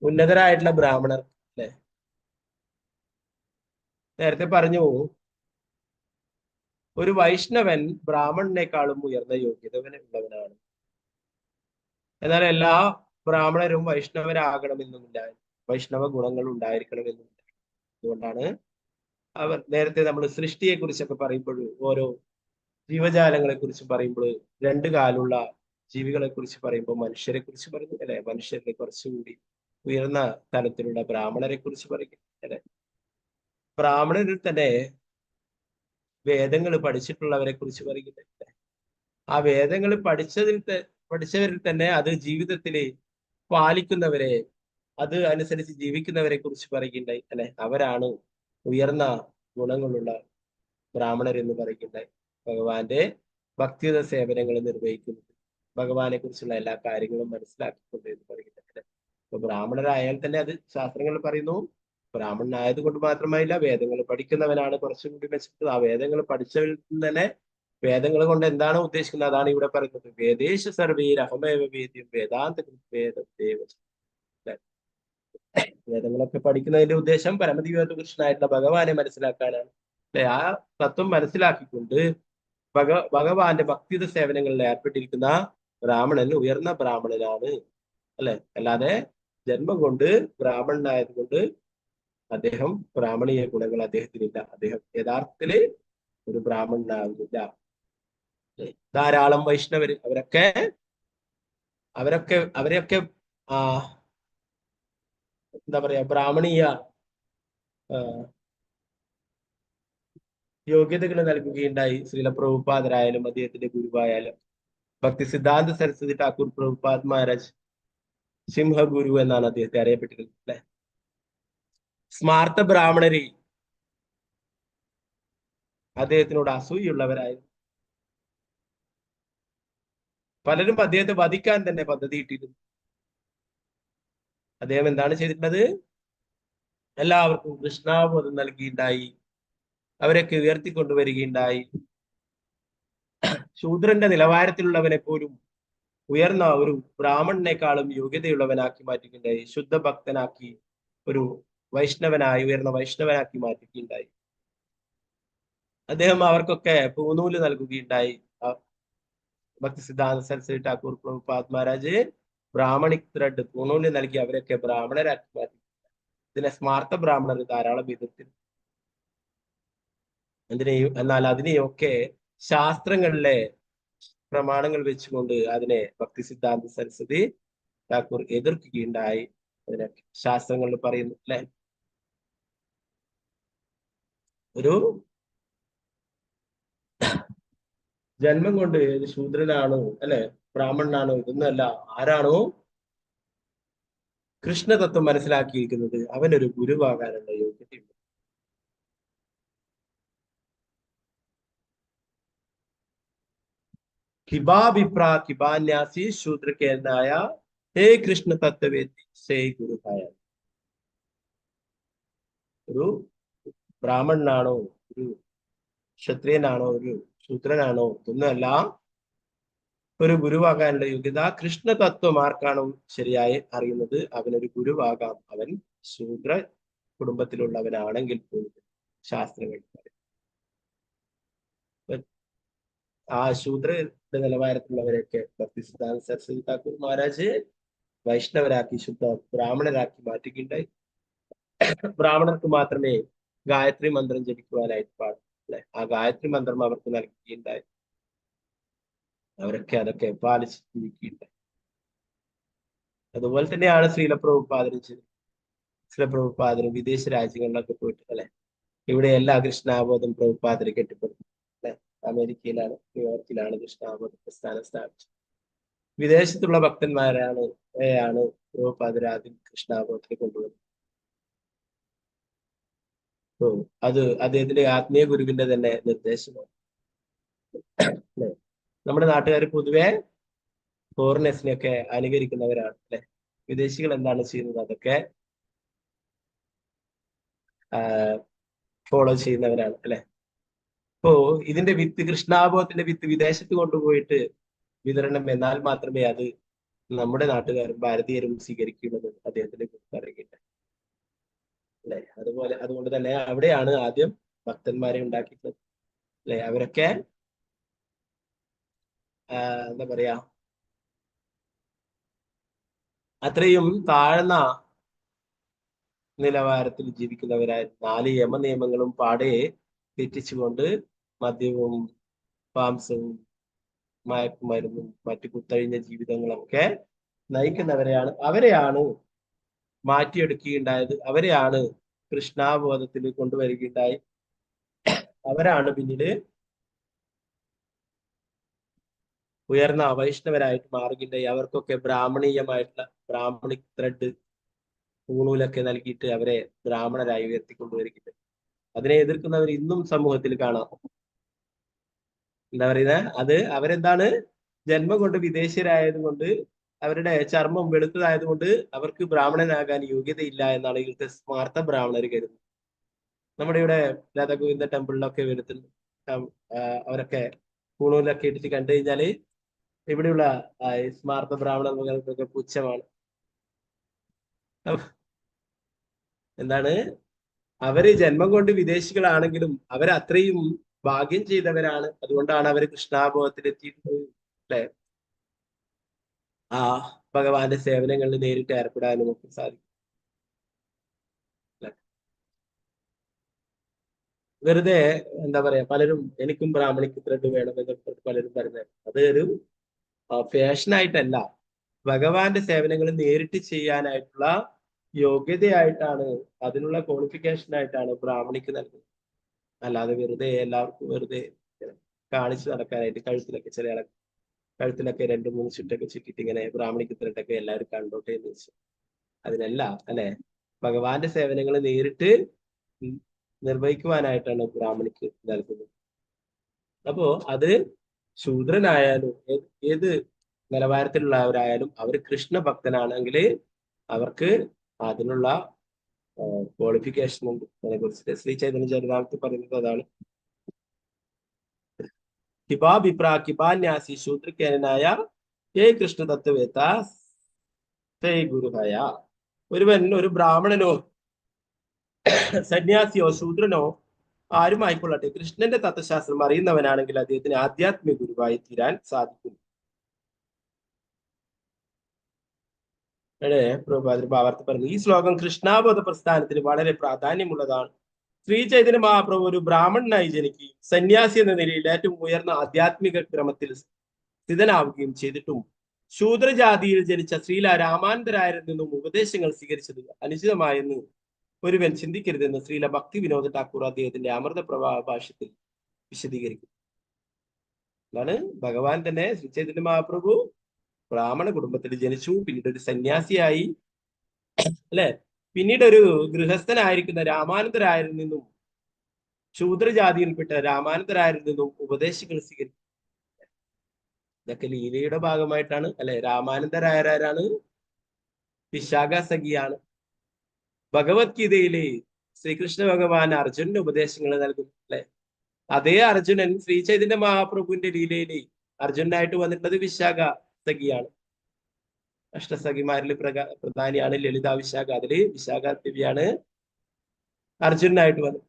ഉന്നതരായിട്ടുള്ള ബ്രാഹ്മണർ അല്ലെ, നേരത്തെ പറഞ്ഞു ഒരു വൈഷ്ണവൻ ബ്രാഹ്മണനേക്കാളും ഉയർന്ന യോഗ്യത ഉള്ളവനാണ്. എന്നാൽ എല്ലാ ബ്രാഹ്മണരും വൈഷ്ണവരാകണമെന്നുമില്ല, വൈഷ്ണവ ഗുണങ്ങൾ ഉണ്ടായിരിക്കണമെന്നുമില്ല. അതുകൊണ്ടാണ് അവർ നേരത്തെ നമ്മൾ സൃഷ്ടിയെ കുറിച്ചൊക്കെ പറയുമ്പോൾ, ഓരോ ജീവജാലങ്ങളെ കുറിച്ച് പറയുമ്പോൾ, 2 കാലുള്ള ജീവികളെ കുറിച്ച് പറയുമ്പോൾ മനുഷ്യരെ കുറിച്ച് പറയുന്നു അല്ലെ. മനുഷ്യരെ കുറച്ചുകൂടി ഉയർന്ന തലത്തിലുള്ള ബ്രാഹ്മണരെ കുറിച്ച് പറയും അല്ലെ. ബ്രാഹ്മണരിൽ തന്നെ വേദങ്ങൾ പഠിച്ചിട്ടുള്ളവരെ കുറിച്ച് പറയുന്നുണ്ട്. ആ വേദങ്ങൾ പഠിച്ചവരിൽ തന്നെ അത് ജീവിതത്തിൽ പാലിക്കുന്നവരെ, അത് അനുസരിച്ച് ജീവിക്കുന്നവരെ കുറിച്ച് പറയുകയുണ്ടായി അല്ലെ. അവരാണ് ഉയർന്ന ഗുണങ്ങളുള്ള ബ്രാഹ്മണരെന്ന് പറയുകയുണ്ടായി. ഭഗവാന്റെ ഭക്തിയുത സേവനങ്ങൾ നിർവഹിക്കുന്നത്, ഭഗവാനെ കുറിച്ചുള്ള എല്ലാ കാര്യങ്ങളും മനസ്സിലാക്കിക്കൊണ്ട് എന്ന് പറയുന്നുണ്ട്. ഇപ്പൊ ബ്രാഹ്മണരായാൽ തന്നെ അത് ശാസ്ത്രങ്ങൾ പറയുന്നു, ബ്രാഹ്മണനായത് കൊണ്ട് മാത്രമായില്ല, വേദങ്ങൾ പഠിക്കുന്നവനാണ് കുറച്ചും കൂടി മെച്ചപ്പെട്ടത്. ആ വേദങ്ങൾ പഠിച്ചവരിൽ നിന്ന് തന്നെ വേദങ്ങൾ കൊണ്ട് എന്താണ് ഉദ്ദേശിക്കുന്നത് അതാണ് ഇവിടെ പറയുന്നത്. വേദേശ സർവീർ അഹമേവ വേദ്യം വേദാന്ത വേദം ദേവ. വേദങ്ങളൊക്കെ പഠിക്കുന്നതിന്റെ ഉദ്ദേശം പരമദിവ്യ കൃഷ്ണനായിട്ടുള്ള ഭഗവാനെ മനസ്സിലാക്കാനാണ് അല്ലെ. ആ തത്വം മനസ്സിലാക്കിക്കൊണ്ട് ഭഗവാന്റെ ഭക്തിയുത സേവനങ്ങളിൽ ഏർപ്പെട്ടിരിക്കുന്ന ബ്രാഹ്മണൻ ഉയർന്ന ബ്രാഹ്മണനാണ് അല്ലെ. അല്ലാതെ ജന്മം കൊണ്ട് ബ്രാഹ്മണനായത് കൊണ്ട് അദ്ദേഹം ബ്രാഹ്മണീയ ഗുണങ്ങൾ അദ്ദേഹത്തിനില്ല. അദ്ദേഹം യഥാർത്ഥത്തില് ഒരു ബ്രാഹ്മണനാകുന്നില്ല. ധാരാളം വൈഷ്ണവര് അവരെയൊക്കെ എന്താ പറയാ, ബ്രാഹ്മണീയ യോഗ്യതകൾ നൽകുകയുണ്ടായി. ശ്രീല പ്രഭുപാദരായാലും അദ്ദേഹത്തിന്റെ ഗുരുവായാലും ഭക്തി സിദ്ധാന്ത സരസ്വതി ഠാക്കൂർ പ്രഭുപാദ് മഹാരാജ് സിംഹഗുരു എന്നാണ് അദ്ദേഹത്തെ അറിയപ്പെട്ടിരുന്നത് അല്ലെ. സ്മാർത്ത ബ്രാഹ്മണര് അദ്ദേഹത്തിനോട് അസൂയുള്ളവരായിരുന്നു. പലരും അദ്ദേഹത്തെ വധിക്കാൻ തന്നെ പദ്ധതിയിട്ടിരുന്നു. അദ്ദേഹം എന്താണ് ചെയ്തിട്ടുള്ളത്? എല്ലാവർക്കും കൃഷ്ണാബോധം നൽകിയിട്ടുണ്ടായി, അവരൊക്കെ ഉയർത്തിക്കൊണ്ടുവരികയുണ്ടായി. ശൂദ്രന്റെ നിലവാരത്തിലുള്ളവനെ പോലും ഉയർന്ന ഒരു ബ്രാഹ്മണനേക്കാളും യോഗ്യതയുള്ളവനാക്കി മാറ്റുകയുണ്ടായി. ശുദ്ധഭക്തനാക്കി, ഒരു വൈഷ്ണവനായി, ഉയർന്ന വൈഷ്ണവനാക്കി മാറ്റുകയുണ്ടായി. അദ്ദേഹം അവർക്കൊക്കെ പൂനൂല് നൽകുകയുണ്ടായി. ഭക്തി സിദ്ധാന്ത സരസ്വതി ഠാക്കൂർ പ്രഭുപാദ് മഹാരാജ് ബ്രാഹ്മണിക് ത്രെഡ് പൂനൂല് നൽകി അവരൊക്കെ ബ്രാഹ്മണരാക്കി മാറ്റി. ഇതിനെ സ്മാർത്ത ബ്രാഹ്മണർ ധാരാളം വിധത്തിൽ. എന്നാൽ അതിനെയൊക്കെ ശാസ്ത്രങ്ങളിലെ പ്രമാണങ്ങൾ വെച്ചുകൊണ്ട് അതിനെ ഭക്തി സിദ്ധാന്ത സരസ്വതി ഠാക്കൂർ എതിർക്കുകയുണ്ടായി. അതിനെ ശാസ്ത്രങ്ങളിൽ പറയുന്നു അല്ലെ. ഒരു ജന്മം കൊണ്ട് ഏത് ശൂദ്രനാണോ അല്ലെ ബ്രാഹ്മണനാണോ ഇതൊന്നുമല്ല, ആരാണോ കൃഷ്ണതത്വം മനസ്സിലാക്കിയിരിക്കുന്നത് അവനൊരു ഗുരുവാകാനുള്ള യോഗ്യതയുണ്ട്. കിബാഭിപ്രാ കിബാന്യാസി ശൂദ്രകേന്ദ്രായ ഹേ കൃഷ്ണ തത്വവേദി സേ ഗുരുഹായ. ഒരു ബ്രാഹ്മണനാണോ, ഒരു ക്ഷത്രിയനാണോ ഒരു ശൂദ്രനാണോ ഒന്നുമല്ല. ഒരു ഗുരുവാകാനുള്ള യോഗ്യത കൃഷ്ണ തത്വം ആർക്കാണോ ശരിയായി അറിയുന്നത് അവനൊരു ഗുരുവാകാം. അവൻ ശൂദ്ര കുടുംബത്തിലുള്ളവനാണെങ്കിൽ പോലും ശാസ്ത്രങ്ങൾ ആ ശൂദ്രയുടെ നിലവാരത്തിലുള്ളവരെയൊക്കെ ഭക്തിസിദ്ധാന്ത സരസ്വതി താക്കൂർ മഹാരാജ് വൈഷ്ണവരാക്കി ശുദ്ധ ബ്രാഹ്മണരാക്കി മാറ്റുകയുണ്ടായി. ബ്രാഹ്മണർക്ക് മാത്രമേ ഗായത്രി മന്ത്രം ജപിക്കുവാനായിട്ട് പാടും അല്ലെ. ആ ഗായത്രി മന്ത്രം അവർക്ക് നൽകുകയുണ്ടായി. അവരൊക്കെ അതൊക്കെ പാലിച്ച് ജീവിക്കുകയുണ്ടായി. അതുപോലെ തന്നെയാണ് ശ്രീലപ്രഭുപാദനും ചെയ്തത്. ശ്രീലപ്രഭുപാദനും വിദേശ രാജ്യങ്ങളിലൊക്കെ പോയിട്ട് അല്ലെ. ഇവിടെ എല്ലാ കൃഷ്ണാബോധം പ്രഭുപാദരെ കെട്ടിപ്പടുത്തു അല്ലെ. അമേരിക്കയിലാണ്, ന്യൂയോർക്കിലാണ് കൃഷ്ണാബോധ പ്രസ്ഥാനം സ്ഥാപിച്ചത്. വിദേശത്തുള്ള ഭക്തന്മാരാണ് പ്രഭുപാദർ ആദ്യം കൃഷ്ണാബോധത്തിൽ കൊണ്ടുവന്നത്. അത് അദ്ദേഹത്തിന്റെ ആത്മീയ ഗുരുവിന്റെ തന്നെ നിർദ്ദേശമാണ്. നമ്മുടെ നാട്ടുകാർ പൊതുവെ ഫോറിനേഴ്സിനെയൊക്കെ അനുകരിക്കുന്നവരാണ് അല്ലെ. വിദേശികൾ എന്താണ് ചെയ്യുന്നത് അതൊക്കെ ഫോളോ ചെയ്യുന്നവരാണ് അല്ലെ. അപ്പോ ഇതിന്റെ വിത്ത്, കൃഷ്ണാബോധത്തിന്റെ വിത്ത് വിദേശത്ത് കൊണ്ടുപോയിട്ട് വിതരണം എന്നാൽ മാത്രമേ അത് നമ്മുടെ നാട്ടുകാരും ഭാരതീയരും സ്വീകരിക്കുന്നത് അദ്ദേഹത്തിന്റെ കുറിച്ച് അറിയില്ല അല്ലെ. അതുകൊണ്ട് തന്നെ അവിടെയാണ് ആദ്യം ഭക്തന്മാരെ ഉണ്ടാക്കിയിട്ടുള്ളത് അല്ലെ. അവരൊക്കെ എന്താ പറയാ, അത്രയും താഴ്ന്ന നിലവാരത്തിൽ ജീവിക്കുന്നവരായി 4 യമ നിയമങ്ങളും പാടെ തെറ്റിച്ചുകൊണ്ട് മദ്യവും മാംസവും മയക്കുമരുന്നും മറ്റു കുത്തഴിഞ്ഞ ജീവിതങ്ങളൊക്കെ നയിക്കുന്നവരെയാണ്, അവരെയാണ് മാറ്റിയെടുക്കുകയുണ്ടായത്. അവരെയാണ് കൃഷ്ണാബോധത്തിൽ കൊണ്ടുവരികയുണ്ടായി. അവരാണ് പിന്നീട് ഉയർന്ന വൈഷ്ണവരായിട്ട് മാറുകയുണ്ടായി. അവർക്കൊക്കെ ബ്രാഹ്മണീയമായിട്ടുള്ള ബ്രാഹ്മണിക് ത്രെഡ് പൂണൂലൊക്കെ നൽകിയിട്ട് അവരെ ബ്രാഹ്മണരായി ഉയർത്തിക്കൊണ്ടുവരികയുണ്ട്. അതിനെ എതിർക്കുന്നവർ ഇന്നും സമൂഹത്തിൽ കാണാം. എന്താ പറയുന്നത്, അവരെന്താണ്, ജന്മം കൊണ്ട് വിദേശീയരായതുകൊണ്ട് അവരുടെ ചർമ്മം വെളുത്തതായതുകൊണ്ട് അവർക്ക് ബ്രാഹ്മണനാകാൻ യോഗ്യതയില്ല എന്നാണ് ഇവിടുത്തെ സ്മാർത്ഥ ബ്രാഹ്മണർ കരുതുന്നത്. നമ്മുടെ ഇവിടെ രാധാഗോവിന്ദ ടെമ്പിളിലൊക്കെ വരുത്തുന്നു. അവരൊക്കെ പൂണൂലൊക്കെ ഇട്ടിട്ട് കണ്ടു കഴിഞ്ഞാല് ഇവിടെയുള്ള സ്മാർത്ഥ ബ്രാഹ്മണർക്കൊക്കെ പുച്ഛമാണ്. എന്താണ്, അവര് ജന്മം കൊണ്ട് വിദേശികളാണെങ്കിലും അവരത്രയും ഭാഗ്യം ചെയ്തവരാണ്. അതുകൊണ്ടാണ് അവർ കൃഷ്ണാബോധത്തിലെത്തിയിട്ടുള്ളത് അല്ലെ. ആ ഭഗവാന്റെ സേവനങ്ങളിൽ നേരിട്ട് ഏർപ്പെടാനും ഒക്കെ സാധിക്കും. വെറുതെ എന്താ പറയാ, പലരും എനിക്കും ബ്രാഹ്മണിക്ക് ത്രെഡ് വേണമെന്ന് പലരും പറഞ്ഞത് അതൊരു ഫാഷനായിട്ടല്ല, ഭഗവാന്റെ സേവനങ്ങൾ നേരിട്ട് ചെയ്യാനായിട്ടുള്ള യോഗ്യതയായിട്ടാണ്, അതിനുള്ള ക്വാളിഫിക്കേഷൻ ആയിട്ടാണ് ബ്രാഹ്മണിക്ക് നൽകുന്നത്. അല്ലാതെ വെറുതെ എല്ലാവർക്കും വെറുതെ കാണിച്ചു നടക്കാനായിട്ട് കഴുത്തിലൊക്കെ ചില കഴുത്തിലൊക്കെ 2-3 ചുറ്റൊക്കെ ചുറ്റിട്ട് ഇങ്ങനെ ബ്രാഹ്മണിക്ക് ത്രെഡൊക്കെ എല്ലാവരും കണ്ടോട്ടെ എന്ന് വെച്ചു. അതിനല്ല അല്ലെ, ഭഗവാന്റെ സേവനങ്ങൾ നേരിട്ട് നിർവഹിക്കുവാനായിട്ടാണ് ബ്രാഹ്മണിക്ക് നൽകുന്നത്. അപ്പോ അത് ശൂദ്രനായാലും ഏത് നിലവാരത്തിലുള്ളവരായാലും അവർ കൃഷ്ണ ഭക്തനാണെങ്കിൽ അവർക്ക് അതിനുള്ള ക്വാളിഫിക്കേഷൻ ഉണ്ട്. അതിനെ കുറിച്ചിട്ട് ശ്രീ ചൈതന്യ ചരിതാമത്തിൽ പറയുന്നത് അതാണ്. കിബാന്യാസി ശൂദ്രക്കേനായ ഏ കൃഷ്ണ തത്വവേത്ത സേ ഗുരുഹയ. ഒരു ബ്രാഹ്മണനോ സന്യാസിയോ ശൂദ്രനോ ആരും ആയിക്കൊള്ളട്ടെ, കൃഷ്ണന്റെ തത്വശാസ്ത്രം അറിയുന്നവനാണെങ്കിൽ അദ്ദേഹത്തിന് ആധ്യാത്മിക ഗുരുവായി തീരാൻ സാധിക്കും. ഭാവാർത്ഥം പറഞ്ഞു. ഈ ശ്ലോകം കൃഷ്ണാബോധ പ്രസ്ഥാനത്തിന് വളരെ പ്രാധാന്യമുള്ളതാണ്. ശ്രീ ചൈതന്യ മഹാപ്രഭു ഒരു ബ്രാഹ്മണനായി ജനിക്കുകയും സന്യാസി എന്ന നിലയിൽ ഏറ്റവും ഉയർന്ന ആധ്യാത്മിക ക്രമത്തിൽ സ്ഥിതനാവുകയും ചെയ്തിട്ടും ശൂദ്രജാതിയിൽ ജനിച്ച ശ്രീല രാമാനന്ദരായരിൽ നിന്നും ഉപദേശങ്ങൾ സ്വീകരിച്ചത് അനുചിതമായെന്ന് ഒരുവൻ ചിന്തിക്കരുതെന്ന് ശ്രീല ഭക്തി വിനോദ ഠാക്കൂർ അദ്ദേഹത്തിന്റെ അമൃത പ്രവാഹ ഭാഷ്യത്തിൽ വിശദീകരിക്കും. എന്താണ്, ഭഗവാൻ തന്നെ ശ്രീ ചൈതന്യ മഹാപ്രഭു ബ്രാഹ്മണ കുടുംബത്തിൽ ജനിച്ചു, പിന്നീട് ഒരു സന്യാസിയായി അല്ലെ, പിന്നീട് ഒരു ഗൃഹസ്ഥനായിരിക്കുന്ന രാമാനന്ദരായരിൽ നിന്നും ശൂദ്രജാതിയിൽപ്പെട്ട രാമാനന്ദരായരിൽ നിന്നും ഉപദേശങ്ങൾ സ്വീകരിക്കും. ഇതൊക്കെ ലീലയുടെ ഭാഗമായിട്ടാണ് അല്ലെ. രാമാനന്ദരായരാണ്, വിശാഖ സഖിയാണ്. ഭഗവത്ഗീതയിലെ ശ്രീകൃഷ്ണ ഭഗവാൻ അർജുനന് ഉപദേശങ്ങൾ നൽകും അല്ലെ. അതേ അർജുനൻ ശ്രീ ചൈതന്യ മഹാപ്രഭുവിന്റെ ലീലയില് അർജുനായിട്ട് വന്നിട്ടുള്ളത് വിശാഖ സഖിയാണ്. അഷ്ടസഖിമാരിൽ പ്രധാനിയാണ് ലളിത വിശാഖ. അതില് വിശാഖ ദേവിയാണ് അർജുനായിട്ട് വന്നത്.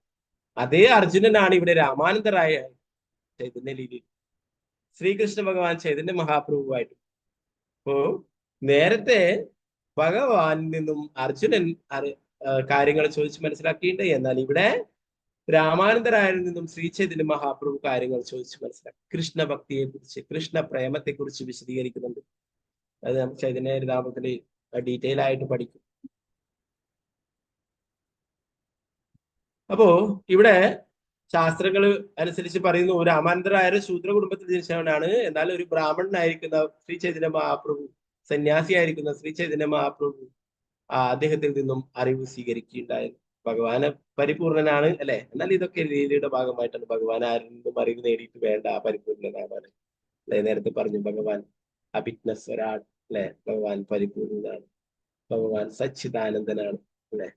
അതേ അർജുനനാണ് ഇവിടെ രാമാനന്ദറായ ചൈതന്യ ലീലയിൽ ശ്രീകൃഷ്ണ ഭഗവാൻ ചൈതന്യ മഹാപ്രഭുവായിട്ട്. അപ്പോ നേരത്തെ ഭഗവാനിൽ നിന്നും അർജുനൻ കാര്യങ്ങൾ ചോദിച്ച് മനസ്സിലാക്കിയിട്ടുണ്ട്. എന്നാൽ ഇവിടെ രാമാനന്ദരായനിൽ നിന്നും ശ്രീ ചൈതന്യ മഹാപ്രഭു കാര്യങ്ങൾ ചോദിച്ച് മനസ്സിലാക്കി. കൃഷ്ണ ഭക്തിയെ കുറിച്ച്, കൃഷ്ണ പ്രേമത്തെ കുറിച്ച് വിശദീകരിക്കുന്നുണ്ട്. അത് നമുക്ക് ചൈതന്യ ഹരിനാമത്തില് ഡീറ്റെയിൽ ആയിട്ട് പഠിക്കും. അപ്പോ ഇവിടെ ശാസ്ത്രങ്ങൾ അനുസരിച്ച് പറയുന്നു, രാമാനന്ദരായ ശൂദ്ര കുടുംബത്തിൽ ജനിച്ചവനാണ്. എന്നാൽ ഒരു ബ്രാഹ്മണനായിരിക്കുന്ന ശ്രീ ചൈതന്യ മഹാപ്രഭു, സന്യാസിയായിരിക്കുന്ന ശ്രീ ചൈതന്യ മഹാപ്രഭു അദ്ദേഹത്തിൽ നിന്നും അറിവ് സ്വീകരിക്കുകയുണ്ടായിരുന്നു. ഭഗവാന് പരിപൂർണനാണ് അല്ലെ. എന്നാൽ ഇതൊക്കെ ലീലയുടെ ഭാഗമായിട്ടാണ്. ഭഗവാൻ ആരിൽ നിന്നും അറിവ് നേടിയിട്ട് വേണ്ട പരിപൂർണനാണ് അല്ലെ. നേരത്തെ പറഞ്ഞു ഭഗവാൻ അഭിജ്ഞസ്വരാട് അല്ലെ. ഭഗവാൻ പരിപൂർണനാണ്, ഭഗവാൻ സച്ചിദാനന്ദനാണ് അല്ലെ.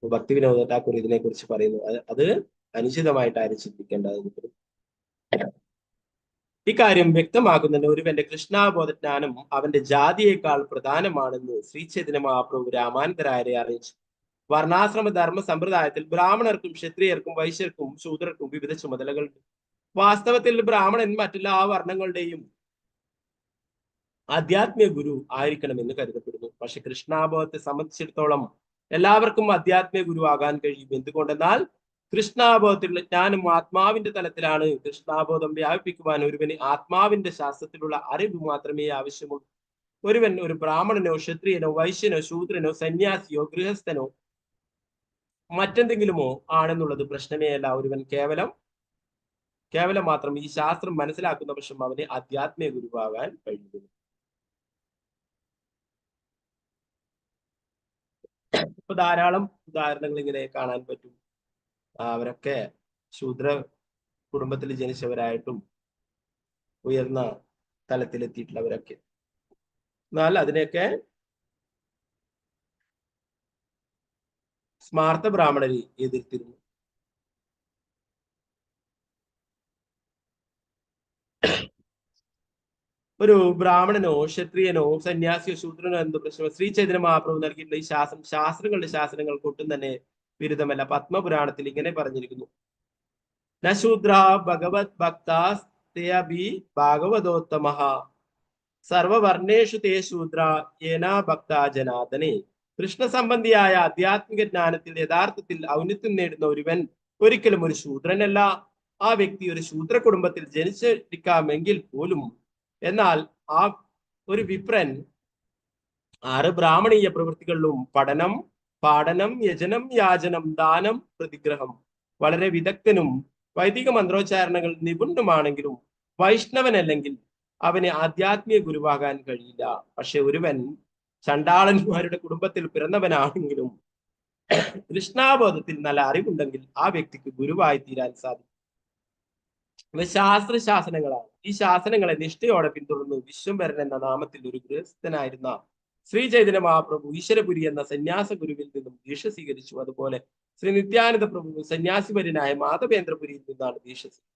ഭക്തി വിനോദ ഠാക്കൂർ ഇതിനെ കുറിച്ച് പറയുന്നു. അത് അനുചിതമായിട്ട് ആരും ചിന്തിക്കേണ്ടത്. ഇക്കാര്യം വ്യക്തമാക്കുന്നുണ്ട്. ഒരുവന്റെ കൃഷ്ണാബോധജ്ഞാനം അവന്റെ ജാതിയേക്കാൾ പ്രധാനമാണെന്ന് ശ്രീ ചൈതന്യ മഹാപ്രഭു രാമാനന്ദരായരെ അറിയിച്ചു. വർണ്ണാശ്രമ ധർമ്മ സമ്പ്രദായത്തിൽ ബ്രാഹ്മണർക്കും ക്ഷത്രിയർക്കും വൈശ്യർക്കും ശൂദ്രർക്കും വിവിധ ചുമതലകളുണ്ട്. വാസ്തവത്തിൽ ബ്രാഹ്മണൻ മറ്റെല്ലാ വർണ്ണങ്ങളുടെയും ആധ്യാത്മിക ഗുരു ആയിരിക്കണമെന്ന് കരുതപ്പെടുന്നു. പക്ഷെ കൃഷ്ണാബോധത്തെ സംബന്ധിച്ചിടത്തോളം എല്ലാവർക്കും ആധ്യാത്മിക ഗുരു ആകാൻ കഴിയും. എന്തുകൊണ്ടെന്നാൽ കൃഷ്ണാബോധത്തിലുള്ള ജ്ഞാനം ആത്മാവിന്റെ തലത്തിലാണ്. കൃഷ്ണാബോധം വ്യാപിപ്പിക്കുവാൻ ഒരുവന് ആത്മാവിന്റെ ശാസ്ത്രത്തിലുള്ള അറിവ് മാത്രമേ ആവശ്യമുള്ളൂ. ഒരുവൻ ഒരു ബ്രാഹ്മണനോ ക്ഷത്രിയനോ വൈശ്യനോ ശൂദ്രനോ സന്യാസിയോ ഗൃഹസ്ഥനോ മറ്റെന്തെങ്കിലുമോ ആണെന്നുള്ളത് പ്രശ്നമേ അല്ല. ഒരുവൻ കേവലം മാത്രം ഈ ശാസ്ത്രം മനസ്സിലാക്കുന്ന പക്ഷം അവന് ആധ്യാത്മിക ഗുരുവാകാൻ കഴിയുന്നു. ഇപ്പൊ ധാരാളം ഉദാഹരണങ്ങൾ ഇങ്ങനെ കാണാൻ പറ്റും. അവരൊക്കെ ശൂദ്ര കുടുംബത്തിൽ ജനിച്ചവരായിട്ടും ഉയർന്ന തലത്തിലെത്തിയിട്ടുള്ളവരൊക്കെ. എന്നാൽ അതിനെയൊക്കെ സ്മാർത്ഥ ബ്രാഹ്മണര് എതിർത്തിരുന്നു. ഒരു ബ്രാഹ്മണനോ ക്ഷത്രിയനോ സന്യാസിയോ ശൂദ്രനോ എന്ത് പ്രശ്നം ശ്രീ ചൈതന്യ മഹാപ്രഭു നൽകിയിട്ടുള്ള ഈ ശാസ്ത്രങ്ങൾക്ക് ഒട്ടും തന്നെ വിരുദ്ധമല്ല. പത്മപുരാണത്തിൽ ഇങ്ങനെ പറഞ്ഞിരിക്കുന്നു, ന ശൂദ്ര ഭഗവത് ഭക്താസ്തേഅഭി ഭാഗവതോത്തമഃ സർവവർണ്ണേഷു തേ ശൂദ്ര യേനാ ഭക്ത ജനാർദ്ദനേ. കൃഷ്ണ സംബന്ധിയായ ആധ്യാത്മിക ജ്ഞാനത്തിൽ യഥാർത്ഥത്തിൽ ഔന്നത്യം നേടുന്ന ഒരുവൻ ഒരിക്കലും ഒരു ശൂദ്രനല്ല. ആ വ്യക്തി ഒരു ശൂദ്ര കുടുംബത്തിൽ ജനിച്ചിരിക്കാമെങ്കിൽ പോലും എന്നാൽ ആ ഒരു വിപ്രൻ 6 ബ്രാഹ്മണീയ പ്രവൃത്തികളിലും പഠനം, പാഠനം, യജനം, യാചനം, ദാനം, പ്രതിഗ്രഹം വളരെ വിദഗ്ധനും വൈദിക മന്ത്രോച്ചാരണങ്ങൾ നിപുണനുമാണെങ്കിലും വൈഷ്ണവനല്ലെങ്കിൽ അവന് ആധ്യാത്മിക ഗുരുവാകാൻ കഴിയില്ല. പക്ഷെ ഒരുവൻ ചണ്ടാളന്മാരുടെ കുടുംബത്തിൽ പിറന്നവനാണെങ്കിലും കൃഷ്ണാബോധത്തിൽ നല്ല അറിവുണ്ടെങ്കിൽ ആ വ്യക്തിക്ക് ഗുരുവായി തീരാൻ സാധിക്കും. ശാസ്ത്രശാസനങ്ങളാണ്. ഈ ശാസനങ്ങളെ നിഷ്ഠയോടെ പിന്തുടർന്ന് വിശ്വംഭരൻ എന്ന നാമത്തിൽ ഒരു ഗൃഹസ്ഥനായിരുന്ന ശ്രീ ചൈതന്യ മഹാപ്രഭു ഈശ്വരപുരി എന്ന സന്യാസ ഗുരുവിൽ നിന്നും ദീക്ഷ സ്വീകരിച്ചു. അതുപോലെ ശ്രീ നിത്യാനന്ദ പ്രഭു സന്യാസിപരനായ മാധവേന്ദ്രപുരിയിൽ നിന്നാണ് ദീക്ഷ സ്വീകരിച്ചത്.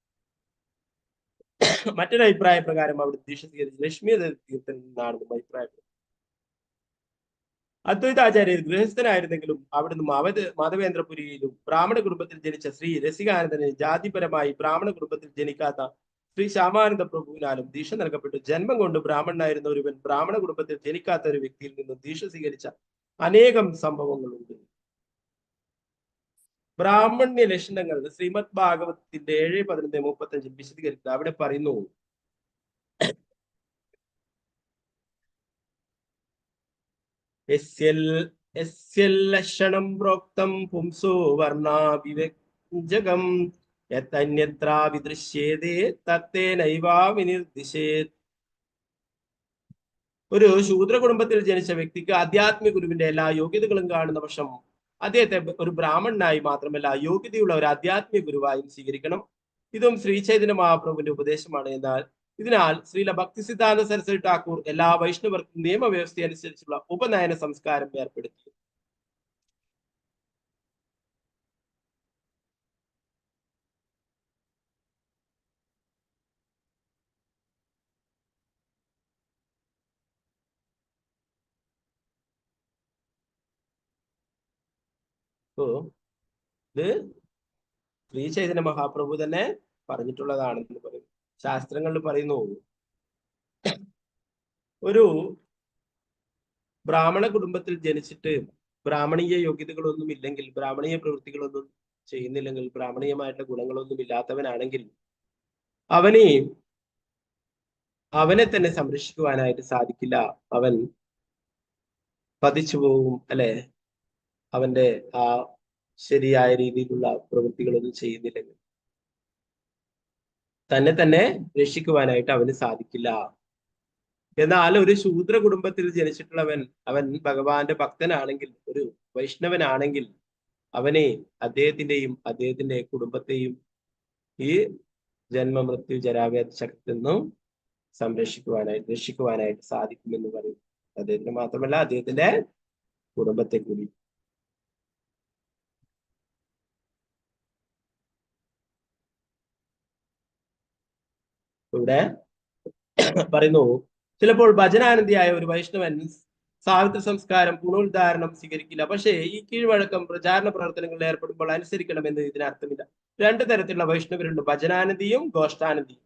മറ്റൊരു അഭിപ്രായ പ്രകാരം അവിടെ ദീക്ഷ സ്വീകരിച്ചത് ലക്ഷ്മി തീർത്ഥനിൽ നിന്നാണെന്നും അഭിപ്രായപ്പെട്ടു. അദ്വൈതാചാര്യർ ഗൃഹസ്ഥനായിരുന്നെങ്കിലും അവിടുന്ന് മാധവേന്ദ്രപുരിയിലും ബ്രാഹ്മണ കുടുംബത്തിൽ ജനിച്ച ശ്രീ രസികാനന്ദന് ജാതിപരമായി ബ്രാഹ്മണ കുടുംബത്തിൽ ജനിക്കാത്ത ശ്രീ ശ്യാമാനന്ദ പ്രഭുവിനാലും ദീക്ഷ നൽകപ്പെട്ടു. ജന്മം കൊണ്ട് ബ്രാഹ്മണനായിരുന്ന ഒരുവൻ ബ്രാഹ്മണ കുടുംബത്തിൽ ജനിക്കാത്ത ഒരു വ്യക്തിയിൽ നിന്നും ദീക്ഷ സ്വീകരിച്ച അനേകം സംഭവങ്ങളുണ്ട്. ബ്രാഹ്മണ്യ ലക്ഷണങ്ങൾ ശ്രീമദ് ഭാഗവതത്തിന്റെ 7:11-35 വിശദീകരിക്കുന്നത്. അവിടെ പറയുന്നു, ലക്ഷണം പ്രോക്തം പുംസോ വർണ്ണാവിവ്യഞ്ജകം യതന്യത്ര വിദൃശ്യേതേ തത്തേനൈവാ വിനിർദിശേത്. ഒരു ശൂദ്ര കുടുംബത്തിൽ ജനിച്ച വ്യക്തിക്ക് ആധ്യാത്മിക ഗുരുവിന്റെ എല്ലാ യോഗ്യതകളും കാണുന്ന പക്ഷം അദ്ദേഹത്തെ ഒരു ബ്രാഹ്മണനായി മാത്രമല്ല യോഗ്യതയുള്ള ഒരു ആധ്യാത്മിക ഗുരുവായും സ്വീകരിക്കണം. ഇതും ശ്രീ ചൈതന്യ മഹാപ്രഭുവിന്റെ ഉപദേശമാണ്. ഇതിനാൽ ശ്രീല ഭക്തി സിദ്ധാന്ത സരസ്വതി ഠാക്കൂർ എല്ലാ വൈഷ്ണവർക്കും നിയമവ്യവസ്ഥ അനുസരിച്ചുള്ള ഉപനയന സംസ്കാരം ഏർപ്പെടുത്തി. അപ്പോ ഇത് ശ്രീ ചൈതന്യ മഹാപ്രഭു തന്നെ പറഞ്ഞിട്ടുള്ളതാണെന്ന് പറയും. ശാസ്ത്രങ്ങളിൽ പറയുന്നു, ഒരു ബ്രാഹ്മണ കുടുംബത്തിൽ ജനിച്ചിട്ട് ബ്രാഹ്മണീയ യോഗ്യതകളൊന്നും ഇല്ലെങ്കിൽ, ബ്രാഹ്മണീയ പ്രവൃത്തികളൊന്നും ചെയ്യുന്നില്ലെങ്കിൽ, ബ്രാഹ്മണീയമായിട്ടുള്ള ഗുണങ്ങളൊന്നും ഇല്ലാത്തവനാണെങ്കിൽ അവനെ തന്നെ സംരക്ഷിക്കുവാനായിട്ട് സാധിക്കില്ല. അവൻ പതിച്ചു പോകും, അല്ലെ? അവന്റെ ആ ശരിയായ രീതിയിലുള്ള പ്രവൃത്തികളൊന്നും ചെയ്യുന്നില്ലെങ്കിൽ തന്നെ രക്ഷിക്കുവാനായിട്ട് അവന് സാധിക്കില്ല. എന്നാൽ ഒരു ശൂദ്ര കുടുംബത്തിൽ ജനിച്ചിട്ടുള്ളവൻ, അവൻ ഭഗവാന്റെ ഭക്തനാണെങ്കിൽ, ഒരു വൈഷ്ണവനാണെങ്കിൽ, അവനെ അദ്ദേഹത്തിന്റെ കുടുംബത്തെയും ഈ ജന്മമൃത്യു ജരാവ്യാധി ശക്തിയിൽ നിന്നും രക്ഷിക്കുവാനായിട്ട് സാധിക്കുമെന്ന് പറയും. അദ്ദേഹത്തിന് മാത്രമല്ല, അദ്ദേഹത്തിന്റെ കുടുംബത്തെ കൂടി. ഇവിടെ പറയുന്നു, ചിലപ്പോൾ ഭജനാനന്ദിയായ ഒരു വൈഷ്ണവൻ സാവിത്രി സംസ്കാരം പുനരുദ്ധാരണം സ്വീകരിക്കില്ല. പക്ഷേ ഈ കീഴ്വഴക്കം പ്രചാരണ പ്രവർത്തനങ്ങളിൽ ഏർപ്പെടുമ്പോൾ അനുസരിക്കണമെന്ന് ഇതിനർത്ഥമില്ല. രണ്ടു തരത്തിലുള്ള വൈഷ്ണവരുണ്ട്, ഭജനാനന്ദിയും ഗോഷ്ഠാനന്ദിയും.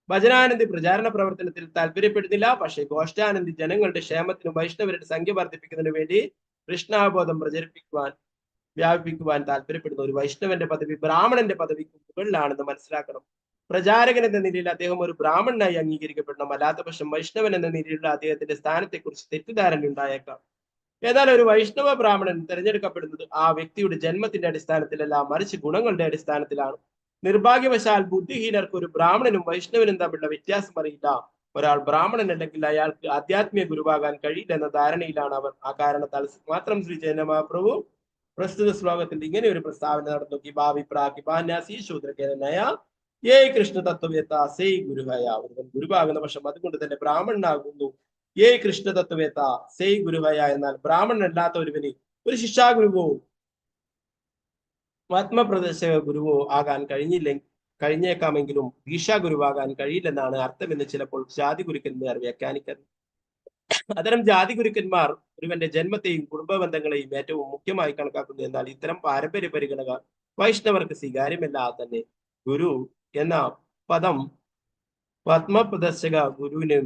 ഭജനാനന്ദി പ്രചാരണ പ്രവർത്തനത്തിൽ താല്പര്യപ്പെടുന്നില്ല. പക്ഷേ ഗോഷ്ഠാനന്ദി ജനങ്ങളുടെ ക്ഷേമത്തിനും വൈഷ്ണവരുടെ സംഖ്യ വർദ്ധിപ്പിക്കുന്നതിനു വേണ്ടി കൃഷ്ണാബോധം വ്യാപിപ്പിക്കുവാൻ താല്പര്യപ്പെടുന്ന ഒരു വൈഷ്ണവന്റെ പദവി ബ്രാഹ്മണന്റെ പദവിക്ക് മുകളിലാണെന്ന് മനസ്സിലാക്കണം. പ്രചാരകൻ എന്ന നിലയിൽ അദ്ദേഹം ഒരു ബ്രാഹ്മണനായി അംഗീകരിക്കപ്പെടണം. അല്ലാത്ത പക്ഷം വൈഷ്ണവൻ എന്ന നിലയിലുള്ള അദ്ദേഹത്തിന്റെ സ്ഥാനത്തെക്കുറിച്ച് തെറ്റിദ്ധാരണ ഉണ്ടായേക്കാം. എന്നാൽ ഒരു വൈഷ്ണവ ബ്രാഹ്മണൻ തിരഞ്ഞെടുക്കപ്പെടുന്നത് ആ വ്യക്തിയുടെ ജന്മത്തിന്റെ അടിസ്ഥാനത്തിലല്ല, മറിച്ച് ഗുണങ്ങളുടെ അടിസ്ഥാനത്തിലാണ്. നിർഭാഗ്യവശാൽ ബുദ്ധിഹീനർക്ക് ഒരു ബ്രാഹ്മണനും വൈഷ്ണവനും തമ്മിലുള്ള വ്യത്യാസം അറിയില്ല. ഒരാൾ ബ്രാഹ്മണൻ അല്ലെങ്കിൽ അയാൾക്ക് ആധ്യാത്മിക ഗുരുവാകാൻ കഴിയില്ല എന്ന ധാരണയിലാണ് അവർ. ആ കാരണത്താൽ മാത്രം ശ്രീ ചൈതന്യ മഹാപ്രഭു പ്രസ്തുത ശ്ലോകത്തിൽ ഇങ്ങനെ ഒരു പ്രസ്താവന നടന്നു: ഭാവി പ്രാകിപാന്യാസി ശൂദ്രകേരനയ ഏ കൃഷ്ണ തത്വവേത്ത സേ ഗുരുഹയ. ഒരുവൻ ഗുരുവാകുന്ന പക്ഷം അതുകൊണ്ട് തന്നെ ബ്രാഹ്മണനാകുന്നു. ഏ കൃഷ്ണ തത്വവേത്ത സേ ഗുരുഹയ. എന്നാൽ ബ്രാഹ്മണനല്ലാത്ത ഒരുവന് ഒരു ശിക്ഷാഗുരുവോ ആത്മപ്രദർശക ഗുരുവോ ആകാൻ കഴിഞ്ഞേക്കാമെങ്കിലും ദീക്ഷാ ഗുരുവാകാൻ കഴിയില്ലെന്നാണ് അർത്ഥമെന്ന് ചിലപ്പോൾ ജാതി ഗുരുക്കന്മാർ വ്യാഖ്യാനിക്കുന്നത്. അത്തരം ജാതി ഗുരുക്കന്മാർ ഒരുവന്റെ ജന്മത്തെയും കുടുംബ ബന്ധങ്ങളെയും ഏറ്റവും മുഖ്യമായി കണക്കാക്കുന്നു. എന്നാൽ ഇത്തരം പാരമ്പര്യ പരിഗണന വൈഷ്ണവർക്ക് സ്വീകാര്യമല്ല. തന്നെ ഗുരു എന്ന പദം ആത്മപ്രദർശക ഗുരുവിനും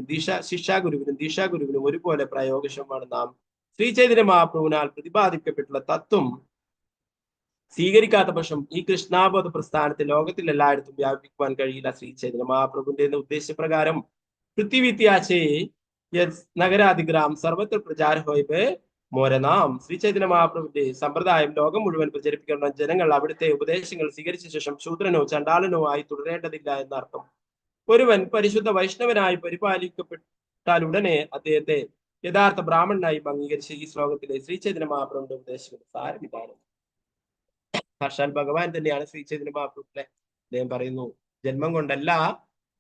ശിക്ഷാഗുരുവിനും ദീക്ഷാഗുരുവിനും ഒരുപോലെ പ്രയോഗക്ഷമമാണ്. നാം ശ്രീ ചൈതന്യ മഹാപ്രഭുവിനാൽ പ്രതിപാദിക്കപ്പെട്ടുള്ള തത്വം സ്വീകരിക്കാത്ത പക്ഷം ഈ കൃഷ്ണാബോധ പ്രസ്ഥാനത്തെ ലോകത്തിൽ എല്ലായിടത്തും വ്യാപിപ്പിക്കുവാൻ കഴിയില്ല. ശ്രീ ചൈതന്യ മഹാപ്രഭുവിന്റെ ഉദ്ദേശപ്രകാരം പൃഥ്വിത്യാശേ നഗരാധിഗ്രാം സർവത്ര പ്രചാര ഹോയ്പ് മോരനാം. ശ്രീ ചൈതന്യ മഹാപ്രഭുവിന്റെ സമ്പ്രദായം ലോകം മുഴുവൻ പ്രചരിപ്പിക്കുന്ന ജനങ്ങൾ അവിടുത്തെ ഉപദേശങ്ങൾ സ്വീകരിച്ച ശേഷം ശൂദ്രനോ ചണ്ടാലനോ ആയി തുടരേണ്ടതില്ല എന്നർത്ഥം. ഒരുവൻ പരിശുദ്ധ വൈഷ്ണവനായി പരിപാലിക്കപ്പെട്ടാൽ ഉടനെ അദ്ദേഹത്തെ യഥാർത്ഥ ബ്രാഹ്മണനായി അംഗീകരിച്ച് ഈ ശ്ലോകത്തിലെ ശ്രീ ചൈതന്യ മഹാപ്രഭുവിന്റെ ഉപദേശങ്ങൾ സാരം ഇതാണ്. സാക്ഷാൽ ഭഗവാൻ തന്നെയാണ് ശ്രീ ചൈതന്യ മഹാപ്രഭു. അദ്ദേഹം പറയുന്നു, ജന്മം കൊണ്ടല്ല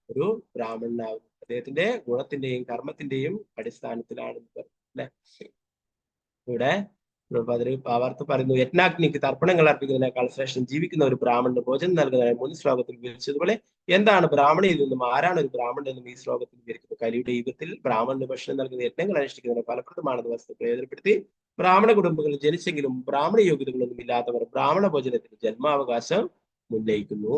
ഒരു ബ്രാഹ്മണനാകും, അദ്ദേഹത്തിന്റെ ഗുണത്തിന്റെയും കർമ്മത്തിന്റെയും അടിസ്ഥാനത്തിലാണ് അല്ലെ. ഇവിടെ ആവർത്തി പറയുന്നു, യജ്ഞാഗ്നിക്ക് തർപ്പണങ്ങൾ അർപ്പിക്കുന്നതിനേക്കാൾ ശ്രേഷ്ഠം ജീവിക്കുന്ന ഒരു ബ്രാഹ്മണന് ഭോജനം നൽകുന്നതായി മുൻ ശ്ലോകത്തിൽ വിവരിച്ചതുപോലെ എന്താണ് ബ്രാഹ്മണയിൽ നിന്നും ആരാണ് ഒരു ബ്രാഹ്മണൻ എന്നും ഈ ശ്ലോകത്തിൽ വിവരിക്കുന്നു. കലിയുടെ യുഗത്തിൽ ബ്രാഹ്മണന് ഭക്ഷണം നൽകുന്ന യജ്ഞങ്ങൾ അനുഷ്ഠിക്കുന്നതിന് ഫലപ്രദമാണെന്ന് വസ്തു പ്രയോജനപ്പെടുത്തി ബ്രാഹ്മണ കുടുംബങ്ങളിൽ ജനിച്ചെങ്കിലും ബ്രാഹ്മണ യോഗ്യതകളൊന്നും ഇല്ലാത്തവർ ബ്രാഹ്മണ ഭോജനത്തിന് ജന്മാവകാശം ഉന്നയിക്കുന്നു.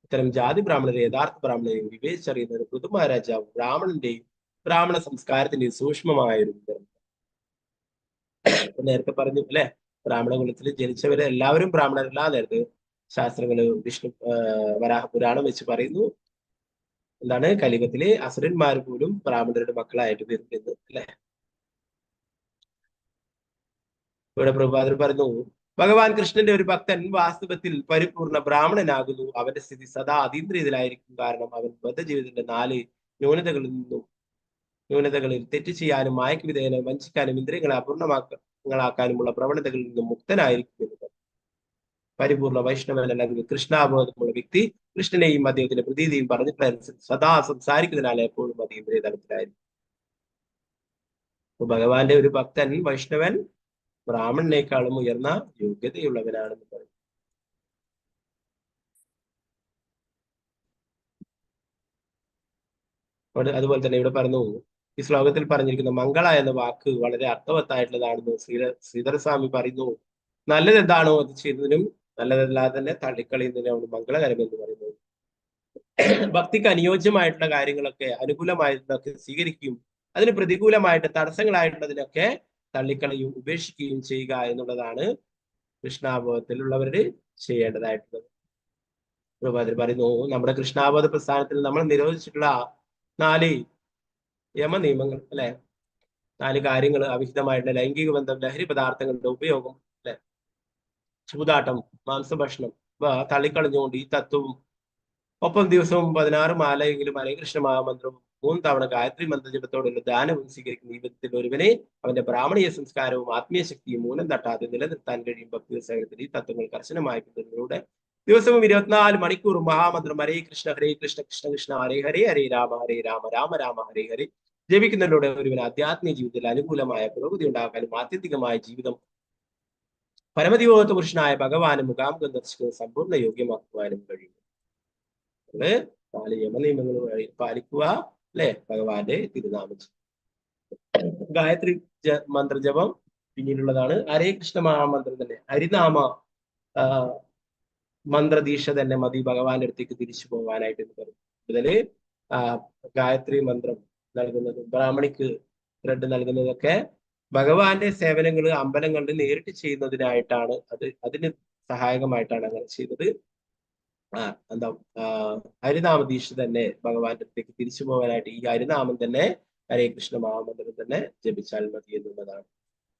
ഇത്തരം ജാതി ബ്രാഹ്മണരെ യഥാർത്ഥ ബ്രാഹ്മണരെയും വിവേചിച്ചറിയുന്നത് പൃഥു മഹാരാജാവ് ബ്രാഹ്മണന്റെയും ബ്രാഹ്മണ സംസ്കാരത്തിന്റെയും സൂക്ഷ്മമായൊരു നേരത്തെ പറഞ്ഞു അല്ലെ. ബ്രാഹ്മണ കുലത്തിൽ ജനിച്ചവരെ എല്ലാവരും ബ്രാഹ്മണരല്ല. നേരത്തെ ശാസ്ത്രങ്ങള് വിഷ്ണു വരാഹ പുരാണം വെച്ച് പറയുന്നു, എന്താണ്, കലിയുഗത്തിലെ അസുരന്മാർ പോലും ബ്രാഹ്മണരുടെ മക്കളായിട്ട് വരുന്നത് അല്ലെ. ഇവിടെ പ്രഭാതർ പറഞ്ഞു, ഭഗവാൻ കൃഷ്ണന്റെ ഒരു ഭക്തൻ വാസ്തവത്തിൽ പരിപൂർണ ബ്രാഹ്മണനാകുന്നു. അവന്റെ സ്ഥിതി സദാ അതീന്ദ്രിയത്തിലായിരിക്കും. കാരണം അവൻ ബദ്ധജീവിതത്തിന്റെ 4 ന്യൂനതകളിൽ തെറ്റ് ചെയ്യാനും മായക്കുവിധേയനെ വഞ്ചിക്കാനും ഇന്ദ്രിയങ്ങളെ അപൂർണമാക്കാനുമുള്ള പ്രവണതകളിൽ നിന്നും മുക്തനായിരിക്കും എന്നത്. പരിപൂർണ വൈഷ്ണവൻ അല്ലെങ്കിൽ കൃഷ്ണാബോധമുള്ള വ്യക്തി കൃഷ്ണനെയും അദ്ദേഹത്തിന്റെ പ്രതീതിയും പറഞ്ഞിട്ടനുസരിച്ച് സദാ സംസാരിക്കുന്നതിനാൽ എപ്പോഴും അതീന്ദ്രിയ തലത്തിലായിരിക്കും. ഭഗവാന്റെ ഒരു ഭക്തൻ വൈഷ്ണവൻ ബ്രാഹ്മണനേക്കാളും ഉയർന്ന യോഗ്യതയുള്ളവനാണെന്ന് പറയും. അതുപോലെ തന്നെ ഇവിടെ പറഞ്ഞു, ഈ ശ്ലോകത്തിൽ പറഞ്ഞിരിക്കുന്ന മംഗള എന്ന വാക്ക് വളരെ അർത്ഥവത്തായിട്ടുള്ളതാണെന്ന് ശ്രീധര സ്വാമി പറയുന്നു. നല്ലത് എന്താണോ അത് ചെയ്യുന്നതിനും നല്ലതല്ലാതെ തന്നെ തള്ളിക്കളയുന്നതിനാണ് മംഗളകരം എന്ന് പറയുന്നത്. ഭക്തിക്ക് അനുയോജ്യമായിട്ടുള്ള കാര്യങ്ങളൊക്കെ അനുകൂലമായിട്ടുള്ളതൊക്കെ സ്വീകരിക്കുകയും അതിന് പ്രതികൂലമായിട്ട് തടസ്സങ്ങളായിട്ടുള്ളതിനൊക്കെ തള്ളിക്കളയും ഉപേക്ഷിക്കുകയും ചെയ്യുക എന്നുള്ളതാണ് കൃഷ്ണാബോധത്തിലുള്ളവര് ചെയ്യേണ്ടതായിട്ടുള്ളത്. പ്രഭാതിൽ പറയുന്നു, നമ്മുടെ കൃഷ്ണാബോധ പ്രസ്ഥാനത്തിൽ നമ്മൾ നിരോധിച്ചിട്ടുള്ള 4 യമ നിയമങ്ങൾ അല്ലെ, 4 കാര്യങ്ങൾ: അവിഹിതമായിട്ടുള്ള ലൈംഗിക ബന്ധം, ലഹരി പദാർത്ഥങ്ങളുടെ ഉപയോഗം, അല്ലെ, ചൂതാട്ടം, മാംസഭക്ഷണം തള്ളിക്കളഞ്ഞുകൊണ്ട് ഈ തത്വവും ഒപ്പം ദിവസവും 16 മാലയെങ്കിലും ഹരേ കൃഷ്ണ മഹാമന്ത്രവും 3 തവണ ഗായത്രി മന്ത്രജപത്തോടുള്ള ദാനവും സ്വീകരിക്കുന്ന ഈ വിധത്തിൽ ഒരുവനെ അവന്റെ ബ്രാഹ്മണീയ സംസ്കാരവും ആത്മീയ ശക്തിയും മൂലം തട്ടാതെ നിലനിർത്താൻ കഴിയും. ഭക്തി സേവനത്തിൽ ഈ തത്വങ്ങൾ കർശനമായി പിന്തുടരുന്നതിലൂടെ ദിവസവും 24 മണിക്കൂറും മഹാമന്ത്രം ഹരേ കൃഷ്ണ കൃഷ്ണ കൃഷ്ണ ഹരേ ഹരേ ഹരേ രാമ രാമ രാമ ഹരേ ഹരേ ജപിക്കുന്നതിലൂടെ ഒരുവന് ആധ്യാത്മിക ജീവിതത്തിൽ അനുകൂലമായ പുരോഗതി ഉണ്ടാക്കാനും ആത്യന്തികമായ ജീവിതം പരമദിവോത്ത പുരുഷനായ ഭഗവാന് മുഖാമുഖം ദർശിക്കുന്നത് സമ്പൂർണ്ണ യോഗ്യമാക്കുവാനും കഴിയും. 4 യമനിയമങ്ങൾ പാലിക്കുക, അല്ലെ, ഭഗവാന്റെ തിരുനാമം. ഗായത്രി മന്ത്രജപം പിന്നീടുള്ളതാണ്. ഹരേ കൃഷ്ണ മഹാമന്ത്രം തന്നെ, ഹരിനാമ മന്ത്രദീക്ഷ തന്നെ മതി ഭഗവാന്റെ അടുത്തേക്ക് തിരിച്ചു പോകാനായിട്ട് എന്ന് പറയും. ഇതില് ഗായത്രി മന്ത്രം നൽകുന്നതും ബ്രാഹ്മണിക്ക് ബ്രെഡ് നൽകുന്നതൊക്കെ ഭഗവാന്റെ സേവനങ്ങൾ അമ്പലങ്ങളിൽ നേരിട്ട് ചെയ്യുന്നതിനായിട്ടാണ്. അതിന് സഹായകമായിട്ടാണ് അങ്ങനെ ചെയ്തത്. എന്താ ഹരിനാമ ദീക്ഷ തന്നെ ഭഗവാന്റെ അടുത്തേക്ക് തിരിച്ചു പോകാനായിട്ട് ഈ ഹരിനാമം തന്നെ, ഹരേ കൃഷ്ണ മഹാമന്ത്രം തന്നെ ജപിച്ചാൽ മതി എന്നുള്ളതാണ്.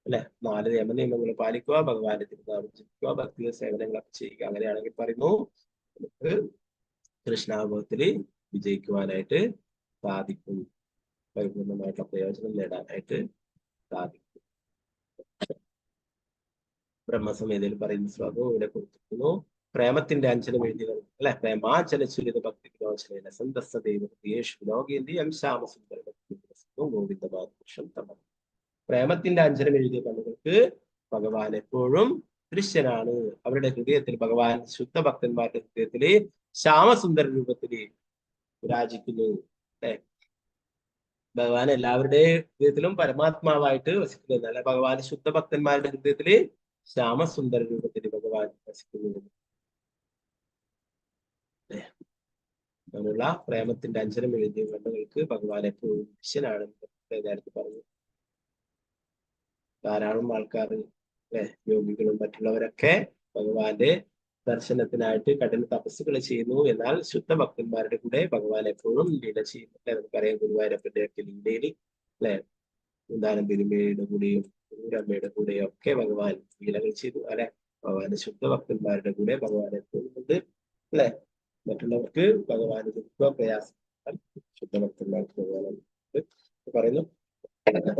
അല്ലെ, 4 നിയമങ്ങൾ പാലിക്കുക, ഭഗവാന്റെ തിരുനാമം ജപിക്കുക, ഭക്തി സേവനങ്ങളൊക്കെ ചെയ്യുക. അങ്ങനെയാണെങ്കിൽ പറയുന്നു നമുക്ക് കൃഷ്ണാനുഭവത്തില് വിജയിക്കുവാനായിട്ട് സാധിക്കും, പരിപൂർണമായിട്ടുള്ള പ്രയോജനം നേടാനായിട്ട് സാധിക്കും. ബ്രഹ്മസംഹിതയിൽ പറയുന്ന ശ്ലോകം ഇവിടെ കൊടുത്തിരിക്കുന്നു. പ്രേമത്തിന്റെ അഞ്ചനം എഴുതിയത്, അല്ലെ, പ്രേമാചല ചുരിത ഭക്തി വിലോചന സന്തസ്സദേവേഷു ലോകേന്തി അംശാമസുന്ദര ഗോവിന്ദമാദൃഷം തമ. പ്രേമത്തിന്റെ അഞ്ചനം എഴുതിയ കണ്ണുകൾക്ക് ഭഗവാൻ എപ്പോഴും ദൃശ്യനാണ്. അവരുടെ ഹൃദയത്തിൽ ഭഗവാൻ ശുദ്ധ ഭക്തന്മാരുടെ ഹൃദയത്തില് ശ്യാമസുന്ദര രൂപത്തില് വിരാജിക്കുന്നു. അല്ലെ, ഭഗവാൻ എല്ലാവരുടെ ഹൃദയത്തിലും പരമാത്മാവായിട്ട് വസിക്കുന്നത്, അല്ലെ, ഭഗവാൻ ശുദ്ധ ഭക്തന്മാരുടെ ഹൃദയത്തില് ശ്യാമസുന്ദര രൂപത്തിൽ ഭഗവാൻ വസിക്കുന്നു. അങ്ങനെയുള്ള പ്രേമത്തിന്റെ അഞ്ചനം എഴുതിയ കണ്ണുകൾക്ക് ഭഗവാൻ എപ്പോഴും ദൃശ്യനാണെന്ന് നേരത്തെ പറഞ്ഞു. ധാരാളം ആൾക്കാർ, യോഗികളും മറ്റുള്ളവരൊക്കെ ഭഗവാന്റെ ദർശനത്തിനായിട്ട് കഠിന തപസ്സുകൾ ചെയ്യുന്നു. എന്നാൽ ശുദ്ധ ഭക്തന്മാരുടെ കൂടെ ഭഗവാൻ എപ്പോഴും ലീല ചെയ്യുന്നു. അല്ലെ, നമുക്കറിയാം ഗുരുവായൂരപ്പന്റെ ഒക്കെ ലീലയിൽ, അല്ലെ, ഉദാനം പെരുമയുടെ കൂടെയും ഗുരുരമ്മയുടെ കൂടെയും ഒക്കെ ഭഗവാൻ ലീലകൾ ചെയ്തു. അല്ലെ, ഭഗവാന്റെ ശുദ്ധ ഭക്തന്മാരുടെ കൂടെ ഭഗവാൻ എപ്പോഴും ഉണ്ട്. അല്ലെ, മറ്റുള്ളവർക്ക് ഭഗവാന് ദുഃഖ പ്രയാസം ശുദ്ധ ഭക്തന്മാർക്ക് ഭഗവാൻ പറയുന്നു.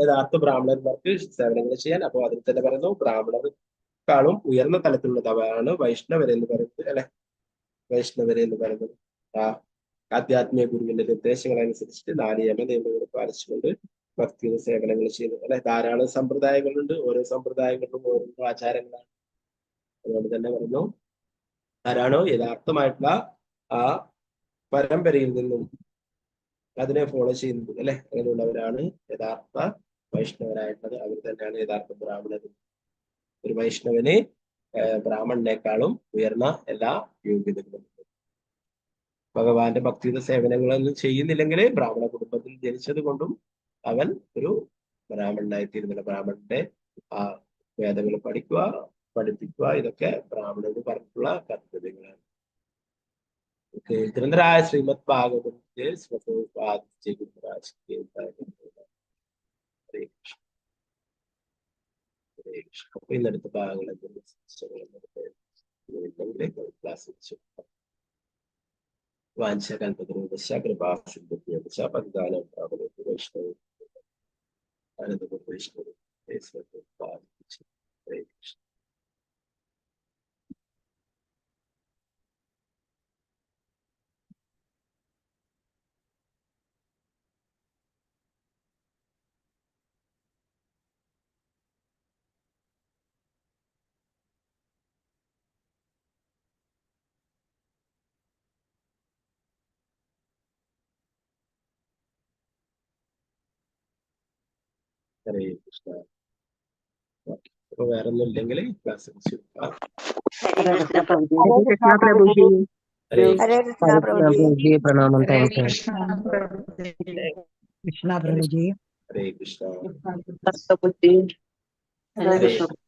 യഥാർത്ഥ ബ്രാഹ്മണന്മാർക്ക് സേവനങ്ങൾ ചെയ്യാൻ. അപ്പൊ അതിൽ തന്നെ പറയുന്നു, ബ്രാഹ്മണർക്കാളും ഉയർന്ന തലത്തിലുള്ളതാണ് വൈഷ്ണവരെന്ന് പറയുന്നത്. അല്ലെ, വൈഷ്ണവരെന്ന് പറയുന്നത് ആധ്യാത്മിക ഗുരുവിന്റെ നിർദ്ദേശങ്ങൾ അനുസരിച്ചിട്ട് 4 യമനിയമങ്ങൾ പാലിച്ചുകൊണ്ട് ഭക്തിയുടെ സേവനങ്ങൾ ചെയ്യുന്നു. അല്ലെ, ധാരാളം സമ്പ്രദായങ്ങളുണ്ട്. ഓരോ സമ്പ്രദായങ്ങളിലും ഓരോ ആചാരങ്ങളാണ്. അതുകൊണ്ട് തന്നെ പറഞ്ഞു, ആരാണോ യഥാർത്ഥമായിട്ടുള്ള ആ പരമ്പരയിൽ നിന്നും അതിനെ ഫോളോ ചെയ്യുന്നത്, അല്ലെ, അങ്ങനെയുള്ളവരാണ് യഥാർത്ഥ വൈഷ്ണവരായിട്ടുള്ളത്. അവർ തന്നെയാണ് യഥാർത്ഥ ബ്രാഹ്മണർ. ഒരു വൈഷ്ണവന് ബ്രാഹ്മണനേക്കാളും ഉയർന്ന എല്ലാ യോഗ്യതകളും. ഭഗവാന്റെ ഭക്തിയുടെ സേവനങ്ങളൊന്നും ചെയ്യുന്നില്ലെങ്കിൽ ബ്രാഹ്മണ കുടുംബത്തിൽ ജനിച്ചത് കൊണ്ടും അവൻ ഒരു ബ്രാഹ്മണനായി തീരുന്നില്ല. ബ്രാഹ്മണന്റെ ആ വേദങ്ങൾ പഠിക്കുക, പഠിപ്പിക്കുക, ഇതൊക്കെ ബ്രാഹ്മണന് പറഞ്ഞിട്ടുള്ള കർത്തവ്യങ്ങളാണ്. ഗ്രന്ഥരായ ശ്രീമദ് ഭാഗവതത്തിന്റെ അപ്പൊ ഇന്നടുത്ത ഭാഗങ്ങൾ ക്ലാസ് വെച്ചു. വാഞ്ചകൽപതരൂപശ കൃപാസിദ്ധ പതിദാനം വൈഷ്ണവ ആനന്ദ വൈഷ്ണവ ഹരേ കൃഷ്ണ. ഹരേ കൃഷ്ണ. അപ്പൊ വേറെ ഒന്നും ഇല്ലെങ്കിൽ ക്ലാസ് ഹരേ കൃഷ്ണ പ്രഭുജി. ഹരേ ഹരേ കൃഷ്ണ പ്രഭുജി. പ്രണാമം. Hare thank you. കൃഷ്ണ പ്രഭുജി. കൃഷ്ണ പ്രഭുജി. ഹരേ കൃഷ്ണ. പ്രഭുജി. ഹരേ ഹരേ കൃഷ്ണ